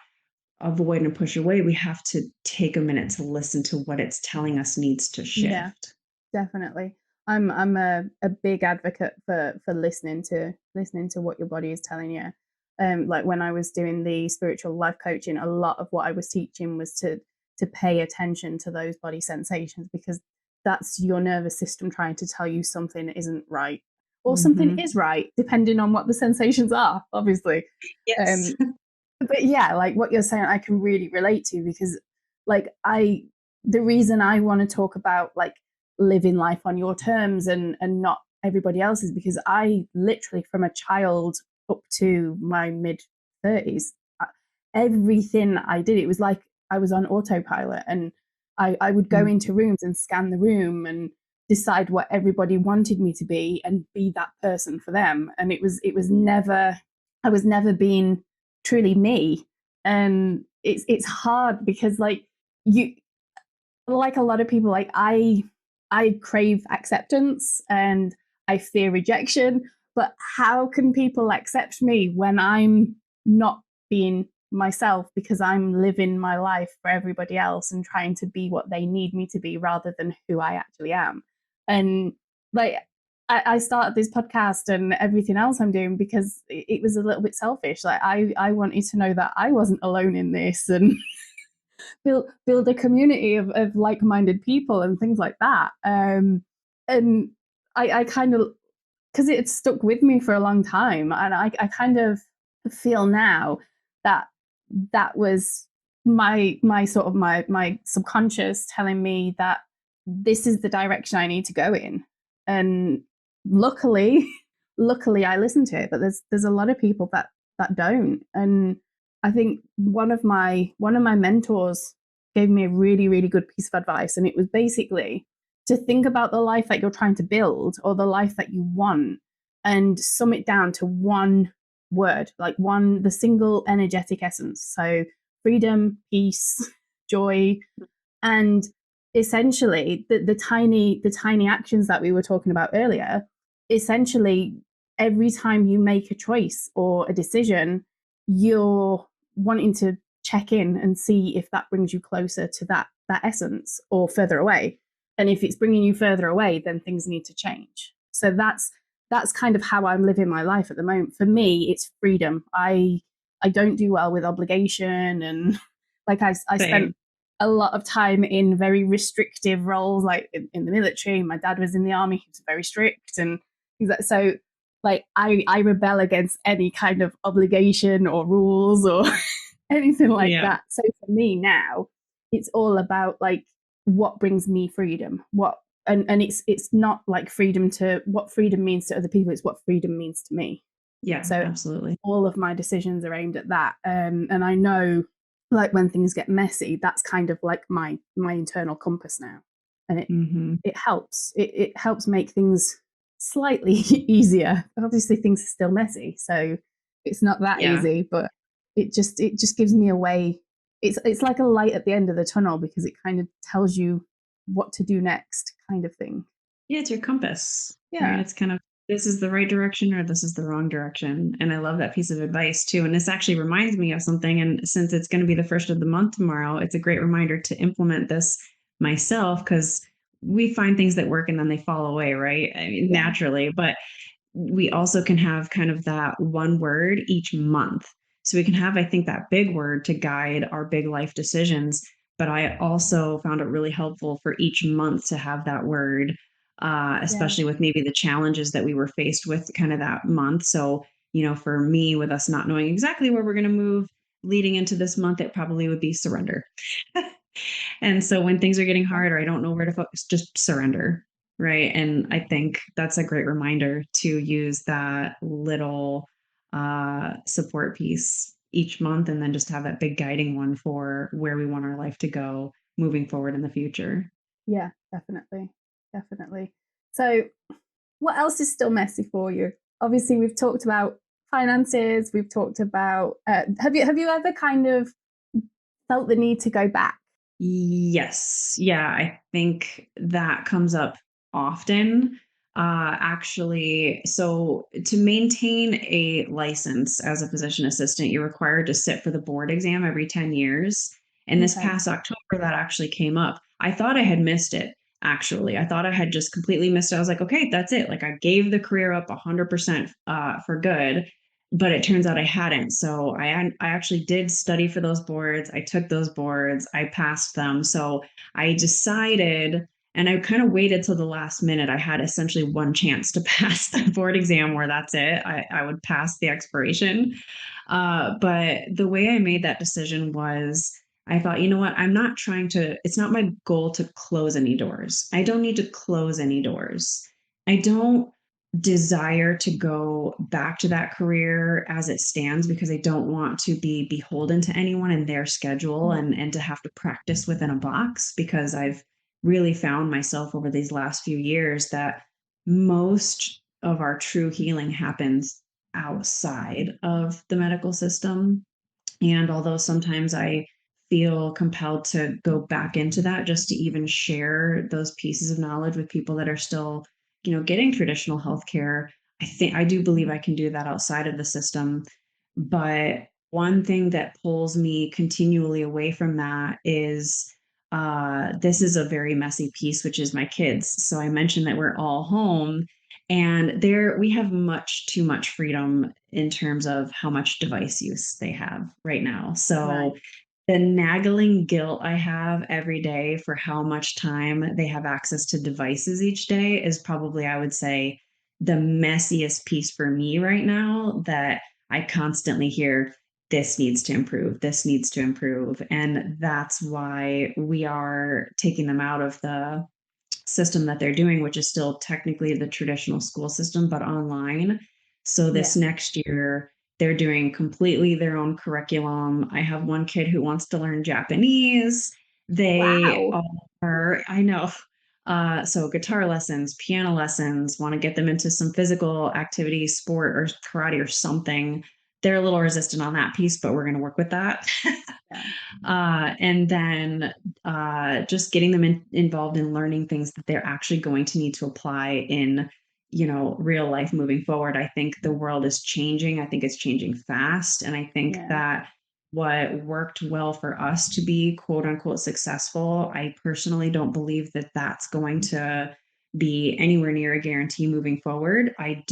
avoid and push away. We have to take a minute to listen to what it's telling us needs to Yeah, shift. definitely. I'm a big advocate for listening to what your body is telling you. Like when I was doing the spiritual life coaching, a lot of what I was teaching was to pay attention to those body sensations, because that's your nervous system trying to tell you something isn't right, or something Mhm. is right, depending on what the sensations are, obviously. Yes. Um, but yeah, like what you're saying, I can really relate to, because like the reason I want to talk about like living life on your terms and not everybody else's, because I literally from a child up to my mid 30s, everything I did, it was like I was on autopilot, and I would go Mm. into rooms and scan the room and decide what everybody wanted me to be and be that person for them. And it was never, I was never being truly me. And it's hard because like you, like a lot of people, like I crave acceptance and I fear rejection, but how can people accept me when I'm not being myself, because I'm living my life for everybody else and trying to be what they need me to be rather than who I actually am? And like I started this podcast and everything else I'm doing because it was a little bit selfish. Like I wanted to know that I wasn't alone in this, and build a community of like-minded people and things like that. And I kind of, because it stuck with me for a long time, and I kind of feel now that that was my sort of my subconscious telling me that this is the direction I need to go in. And luckily, luckily I listened to it, but there's a lot of people that don't. And I think one of my mentors gave me a really, really good piece of advice. And it was basically to think about the life that you're trying to build or the life that you want and sum it down to one word, like the single energetic essence. So freedom, peace, joy, and essentially the tiny actions that we were talking about earlier, essentially every time you make a choice or a decision, you're wanting to check in and see if that brings you closer to that essence or further away. And if it's bringing you further away, then things need to change. So that's kind of how I'm living my life at the moment. For me, it's freedom. I don't do well with obligation, and like I spent Same. a lot of time in very restrictive roles, like in the military. My dad was in the army; he was very strict, and things like so. Like I rebel against any kind of obligation or rules or anything like Yeah. that. So for me now, it's all about like what brings me freedom. What and it's not like freedom to what freedom means to other people. It's what freedom means to me. Yeah, So absolutely. all of my decisions are aimed at that. And I know like when things get messy, that's kind of like my internal compass now. And Mhm. it helps. It helps make things slightly easier. Obviously things are still messy, so it's not that Yeah. easy, but it just gives me a way. It's like a light at the end of the tunnel, because it kind of tells you what to do next, kind of thing. Yeah, it's your compass, right? Yeah. It's kind of this is the right direction or this is the wrong direction. And I love that piece of advice too. And this actually reminds me of something. And since it's going to be the first of the month tomorrow, it's a great reminder to implement this myself because we find things that work and then they fall away, right? I mean, Yeah. naturally. But we also can have kind of that one word each month. So we can have, I think, that big word to guide our big life decisions. But I also found it really helpful for each month to have that word, Yeah. especially with maybe the challenges that we were faced with kind of that month. So, for me, with us not knowing exactly where we're going to move leading into this month, it probably would be surrender. And so when things are getting hard or I don't know where to focus, just surrender. Right. And I think that's a great reminder to use that little support piece each month and then just have that big guiding one for where we want our life to go moving forward in the future. Yeah, definitely. Definitely. So, what else is still messy for you? Obviously, we've talked about finances, we've talked about have you ever kind of felt the need to go back? Yes. Yeah, I think that comes up often. Actually, so to maintain a license as a physician assistant, you're required to sit for the board exam every 10 years. And this Okay. past October, that actually came up. I thought I had missed it, actually. I thought I had just completely missed it. I was like, okay, that's it. Like I gave the career up 100% for good, but it turns out I hadn't. So I actually did study for those boards. I took those boards. I passed them. So I decided, and I kind of waited till the last minute. I had essentially one chance to pass the board exam, where that's it. I would pass the expiration. But the way I made that decision was, I thought, you know what? I'm not trying to. It's not my goal to close any doors. I don't need to close any doors. I don't desire to go back to that career as it stands because I don't want to be beholden to anyone and their schedule, Yeah. and to have to practice within a box, because I've really found myself over these last few years that most of our true healing happens outside of the medical system. And although sometimes I feel compelled to go back into that just to even share those pieces of knowledge with people that are still, getting traditional healthcare, I do believe I can do that outside of the system. But one thing that pulls me continually away from that is this is a very messy piece, which is my kids. So I mentioned that we're all home, and there we have much too much freedom in terms of how much device use they have right now. Right. So the nagging guilt I have every day for how much time they have access to devices each day is probably, I would say, the messiest piece for me right now, that I constantly hear, this needs to improve, this needs to improve. And that's why we are taking them out of the system that they're doing, which is still technically the traditional school system, but online. So Yeah. this next year, they're doing completely their own curriculum. I have one kid who wants to learn Japanese. They Wow. all are, I know. So guitar lessons, piano lessons, want to get them into some physical activity, sport or karate or something. They're a little resistant on that piece, but we're going to work with that. Yeah. And then just getting them involved in learning things that they're actually going to need to apply in, real life moving forward. I think the world is changing. I think it's changing fast. And I think Yeah. that what worked well for us to be quote unquote successful, I personally don't believe that that's going to be anywhere near a guarantee moving forward. We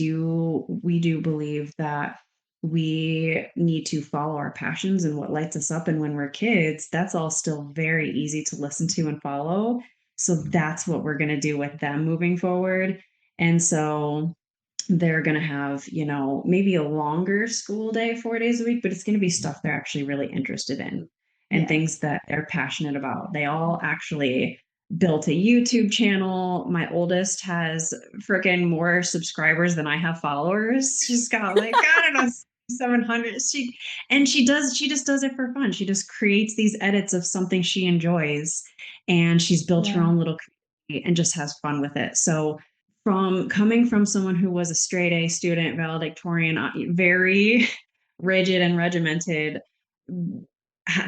do believe that we need to follow our passions and what lights us up. And when we're kids, that's all still very easy to listen to and follow. So that's what we're going to do with them moving forward. And so they're going to have, maybe a longer school day, 4 days a week, but it's going to be stuff they're actually really interested in and Yeah. things that they're passionate about. They all actually built a YouTube channel. My oldest has freaking more subscribers than I have followers. She's got like, I don't know, 700. She just does it for fun. She just creates these edits of something she enjoys, and she's built her Yeah. own little community and just has fun with it. So from coming from someone who was a straight A student, valedictorian, very rigid and regimented,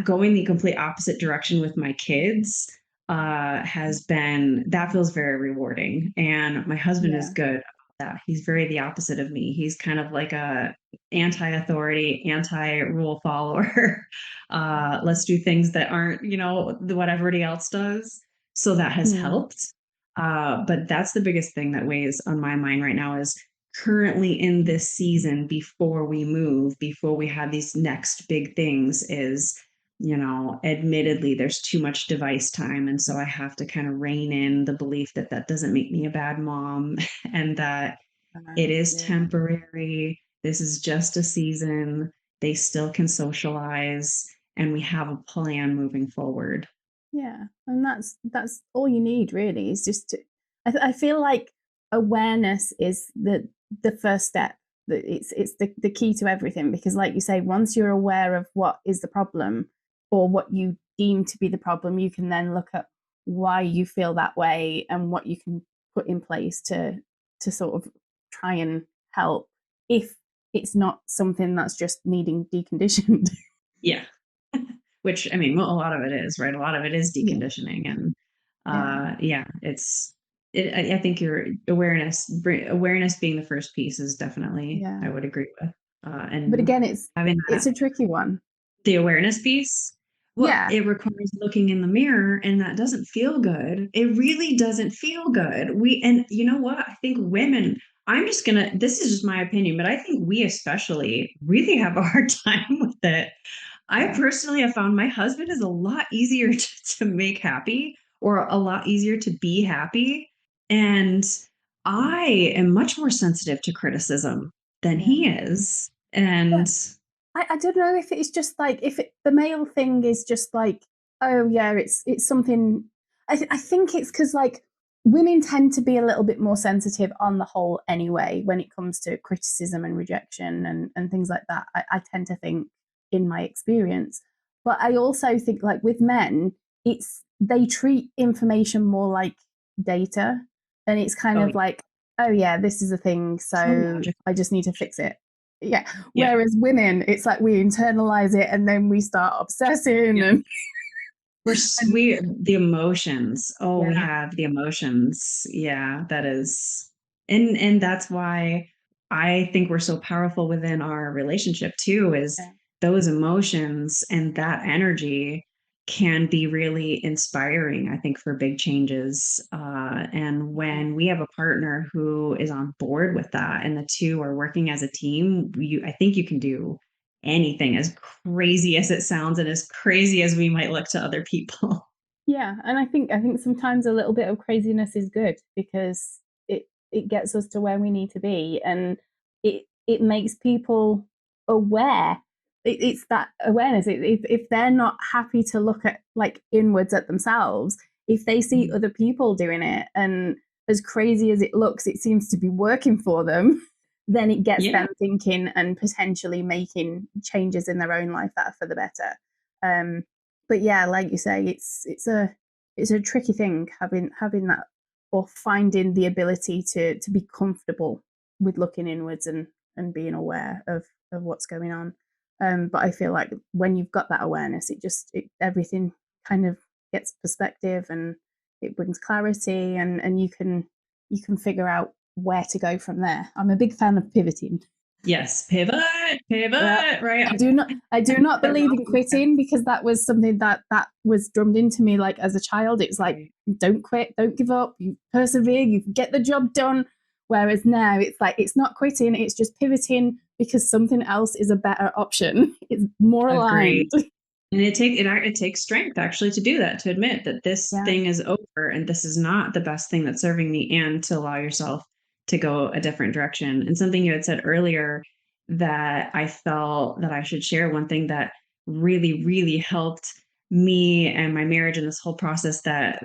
going the complete opposite direction with my kids has been, that feels very rewarding. And my husband is Yeah. good about that. He's very the opposite of me. He's kind of like a anti-authority, anti-rule follower. Let's do things that aren't, what everybody else does. So that has Hmm. helped. But that's the biggest thing that weighs on my mind right now is currently in this season before we move, before we have these next big things is, admittedly, there's too much device time. And so I have to kind of rein in the belief that that doesn't make me a bad mom and that it is Yeah. temporary. This is just a season. They still can socialize and we have a plan moving forward. Yeah, and that's all you need really is just to. I feel like awareness is the first step. That it's the key to everything because, like you say, once you're aware of what is the problem or what you deem to be the problem, you can then look at why you feel that way and what you can put in place to sort of try and help if it's not something that's just needing deconditioned. Yeah. Which, I mean, well, a lot of it is, right? A lot of it is Yeah, deconditioning. And yeah, yeah, I think your awareness being the first piece is definitely, yeah. I would agree with. But And again, having it's that, a tricky one. the awareness piece, well, Yeah, it requires looking in the mirror, and that doesn't feel good. It really doesn't feel good. And you know what? I think women, this is just my opinion, but I think we especially really have a hard time with it. I yeah, personally have found my husband is a lot easier to make happy or a lot easier to be happy. And I am much more sensitive to criticism than yeah. he is. Yeah. And I don't know if it's just like if the male thing is just like, oh yeah, it's something. I think it's because like women tend to be a little bit more sensitive on the whole anyway when it comes to criticism and rejection and things like that. I tend to think in my experience, but I also think like with men, it's they treat information more like data, and it's kind oh, of like, oh yeah, this is a thing, so so logical. I just need to fix it. Yeah. Yeah. Whereas women, it's like we internalize it and then we start obsessing Yeah. and, We're and sweet. The emotions. Oh, we yeah, have the emotions. Yeah, that is, and that's why I think we're so powerful within our relationship too, is yeah, those emotions and that energy can be really inspiring, I think, for big changes. And yeah, when we have a partner who is on board with that and the two are working as a team, I think you can do anything, as crazy as it sounds and as crazy as we might look to other people. yeah. And I think sometimes a little bit of craziness is good because it gets us to where we need to be and it makes people aware. It's that awareness. If they're not happy to look at like inwards at themselves, if they see other people doing it and as crazy as it looks, it seems to be working for them, then it gets Yeah. them thinking and potentially making changes in their own life that are for the better. Um, but yeah, like you say, it's a tricky thing having that or finding the ability to be comfortable with looking inwards and being aware of what's going on. But I feel like when you've got that awareness, everything kind of gets perspective and it brings clarity and you can figure out where to go from there. I'm a big fan of pivoting. Yes. Pivot, Yeah. pivot, right? I do not That believe wrong. in quitting because that was something that was drummed into me like as a child. It's like Right. don't quit, don't give up, you persevere, you get the job done. Whereas now it's like it's not quitting, it's just pivoting because something else is a better option. It's more Agreed. aligned. And it takes strength actually to do that, to admit that this Yeah. thing is over and this is not the best thing that's serving me, and to allow yourself to go a different direction. And something you had said earlier that I felt that I should share, one thing that really, really helped me and my marriage and this whole process that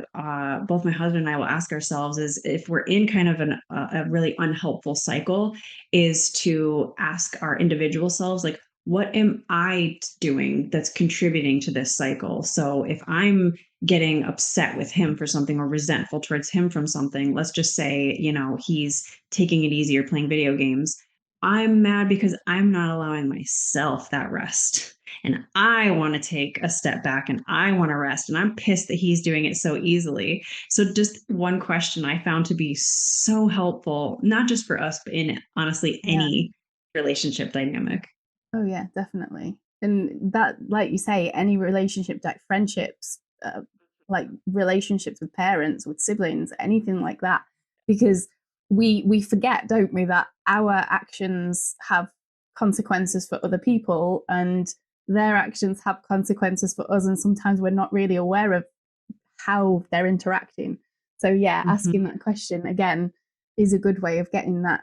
both my husband and I will ask ourselves is if we're in kind of a really unhelpful cycle, is to ask our individual selves, like, what am I doing that's contributing to this cycle? So if I'm getting upset with him for something or resentful towards him from something, let's just say, he's taking it easy or playing video games. I'm mad because I'm not allowing myself that rest. And I want to take a step back and I want to rest. And I'm pissed that he's doing it so easily. So, just one question I found to be so helpful, not just for us, but in honestly Yeah. any relationship dynamic. Oh yeah, definitely. And that, like you say, any relationship, like friendships, like relationships with parents, with siblings, anything like that, because we forget, don't we, that our actions have consequences for other people, and their actions have consequences for us, and sometimes we're not really aware of how they're interacting. So yeah, asking that question again is a good way of getting that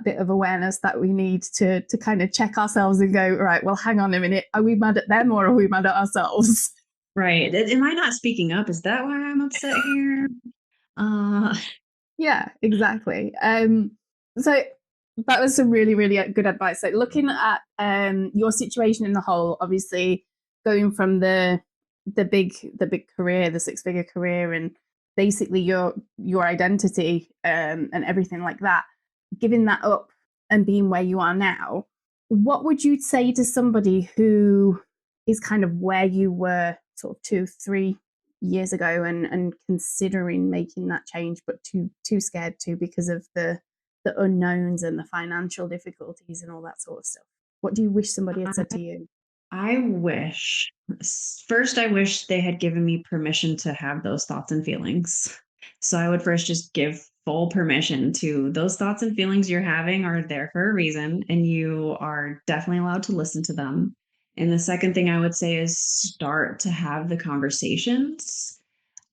bit of awareness that we need to kind of check ourselves and go, right, well, hang on a minute, are we mad at them or are we mad at ourselves? Right. Am I not speaking up? Is that why I'm upset here? Yeah, exactly. So that was some really, really good advice. So looking at your situation in the whole, obviously going from the big career, the 6-figure career, and basically your identity and everything like that, giving that up and being where you are now, what would you say to somebody who is kind of where you were sort of 2-3 years ago and considering making that change, but too scared to because of the unknowns and the financial difficulties and all that sort of stuff? What do you wish somebody had said to you? I wish, first, I wish they had given me permission to have those thoughts and feelings. So I would first just give full permission to those thoughts and feelings you're having are there for a reason, and you are definitely allowed to listen to them. And the second thing I would say is start to have the conversations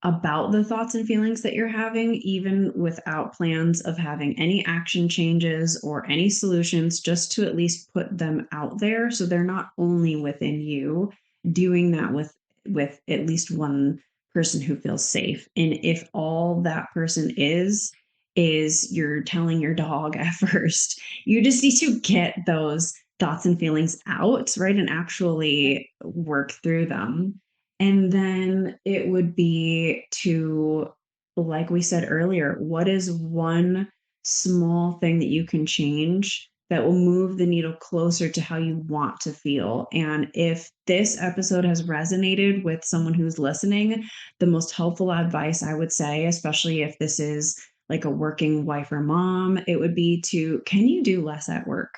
about the thoughts and feelings that you're having, even without plans of having any action changes or any solutions, just to at least put them out there so they're not only within you, doing that with at least one person who feels safe. And if all that person is you're telling your dog at first, you just need to get those thoughts and feelings out, right? And actually work through them. And then it would be to, like we said earlier, what is one small thing that you can change that will move the needle closer to how you want to feel? And if this episode has resonated with someone who's listening, the most helpful advice I would say, especially if this is like a working wife or mom, it would be to, can you do less at work?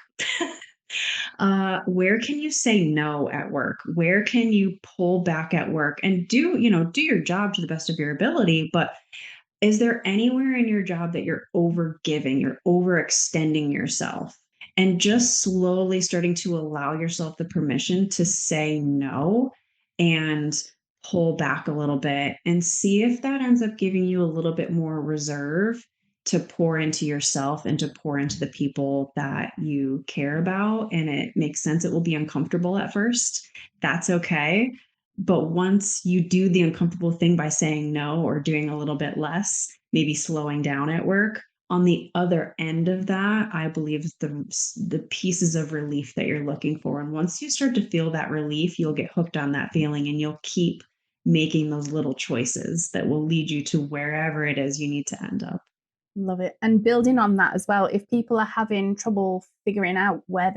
Where can you say no at work? Where can you pull back at work and do your job to the best of your ability? But is there anywhere in your job that you're over giving, you're overextending yourself? And just slowly starting to allow yourself the permission to say no and pull back a little bit and see if that ends up giving you a little bit more reserve to pour into yourself and to pour into the people that you care about. And it makes sense. It will be uncomfortable at first. That's okay. But once you do the uncomfortable thing by saying no or doing a little bit less, maybe slowing down at work, on the other end of that, I believe the pieces of relief that you're looking for. And once you start to feel that relief, you'll get hooked on that feeling and you'll keep making those little choices that will lead you to wherever it is you need to end up. Love it. And building on that as well, if people are having trouble figuring out where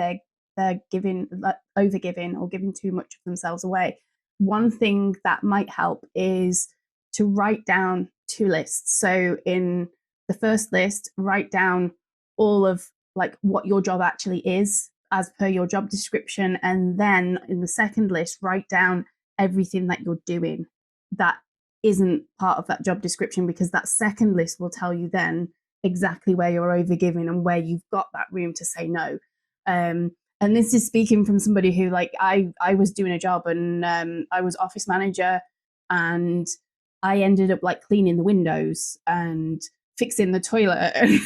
they're giving, like, over giving or giving too much of themselves away, one thing that might help is to write down 2 lists. So in the first list, write down all of like what your job actually is as per your job description, and then in the second list, write down everything that you're doing that isn't part of that job description, because that second list will tell you then exactly where you're overgiving and where you've got that room to say no. And this is speaking from somebody who, like, I was doing a job and I was office manager, and I ended up like cleaning the windows and fixing the toilet and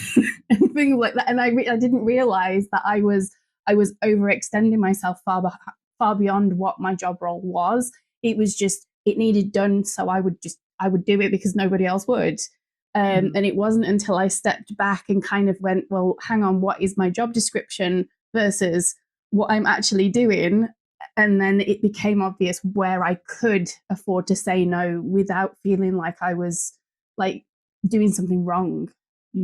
things like that. And I didn't realize that I was overextending myself far beyond what my job role was. It was just, it needed done, so I would do it because nobody else would. And it wasn't until I stepped back and kind of went, well, hang on, what is my job description versus what I'm actually doing? And then it became obvious where I could afford to say no without feeling like I was like doing something wrong,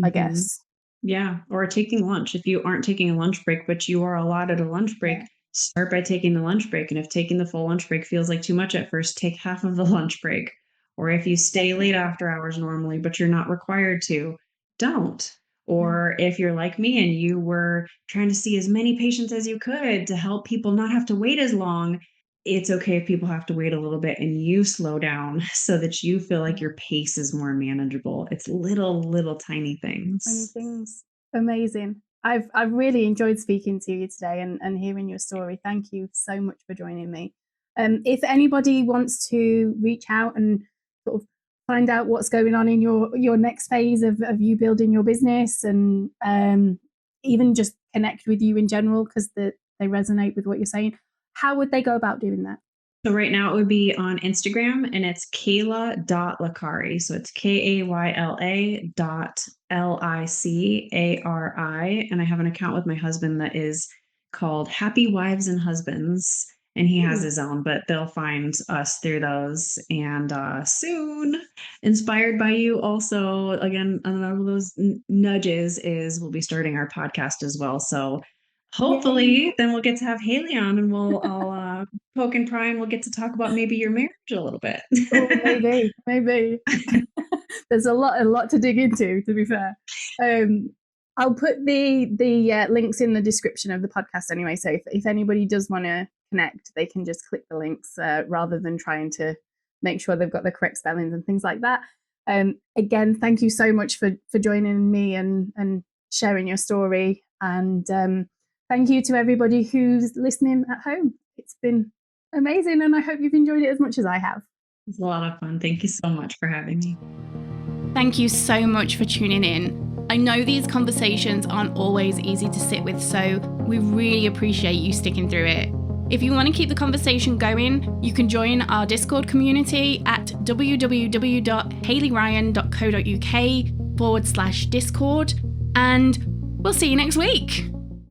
I guess. Yeah. Or taking lunch. If you aren't taking a lunch break, but you are allotted a lunch break, start by taking the lunch break. And if taking the full lunch break feels like too much at first, take half of the lunch break. Or if you stay late after hours normally, but you're not required to, don't. Or if you're like me and you were trying to see as many patients as you could to help people not have to wait as long, it's okay if people have to wait a little bit and you slow down so that you feel like your pace is more manageable. It's little tiny Funny things. things. Amazing. I've really enjoyed speaking to you today and hearing your story. Thank you so much for joining me. If anybody wants to reach out and sort of find out what's going on in your next phase of you building your business, and even just connect with you in general because they resonate with what you're saying, how would they go about doing that? So right now it would be on Instagram, and it's Kayla.Licari. So it's KAYLA.LICARI. And I have an account with my husband that is called Happy Wives and Husbands. And he has his own, but they'll find us through those. And soon, inspired by you also, again, another those nudges is we'll be starting our podcast as well. So hopefully then we'll get to have Haley on, and I'll poke and pry, and we'll get to talk about maybe your marriage a little bit. Oh, maybe. There's a lot to dig into, to be fair. I'll put the links in the description of the podcast anyway. So if anybody does want to connect, they can just click the links rather than trying to make sure they've got the correct spellings and things like that. Again, thank you so much for joining me and sharing your story. And thank you to everybody who's listening at home. It's been amazing, and I hope you've enjoyed it as much as I have. It's a lot of fun. Thank you so much for having me. Thank you so much for tuning in. I know these conversations aren't always easy to sit with, so we really appreciate you sticking through it. If you want to keep the conversation going, you can join our Discord community at www.haleyRyan.co.uk/Discord, and we'll see you next week.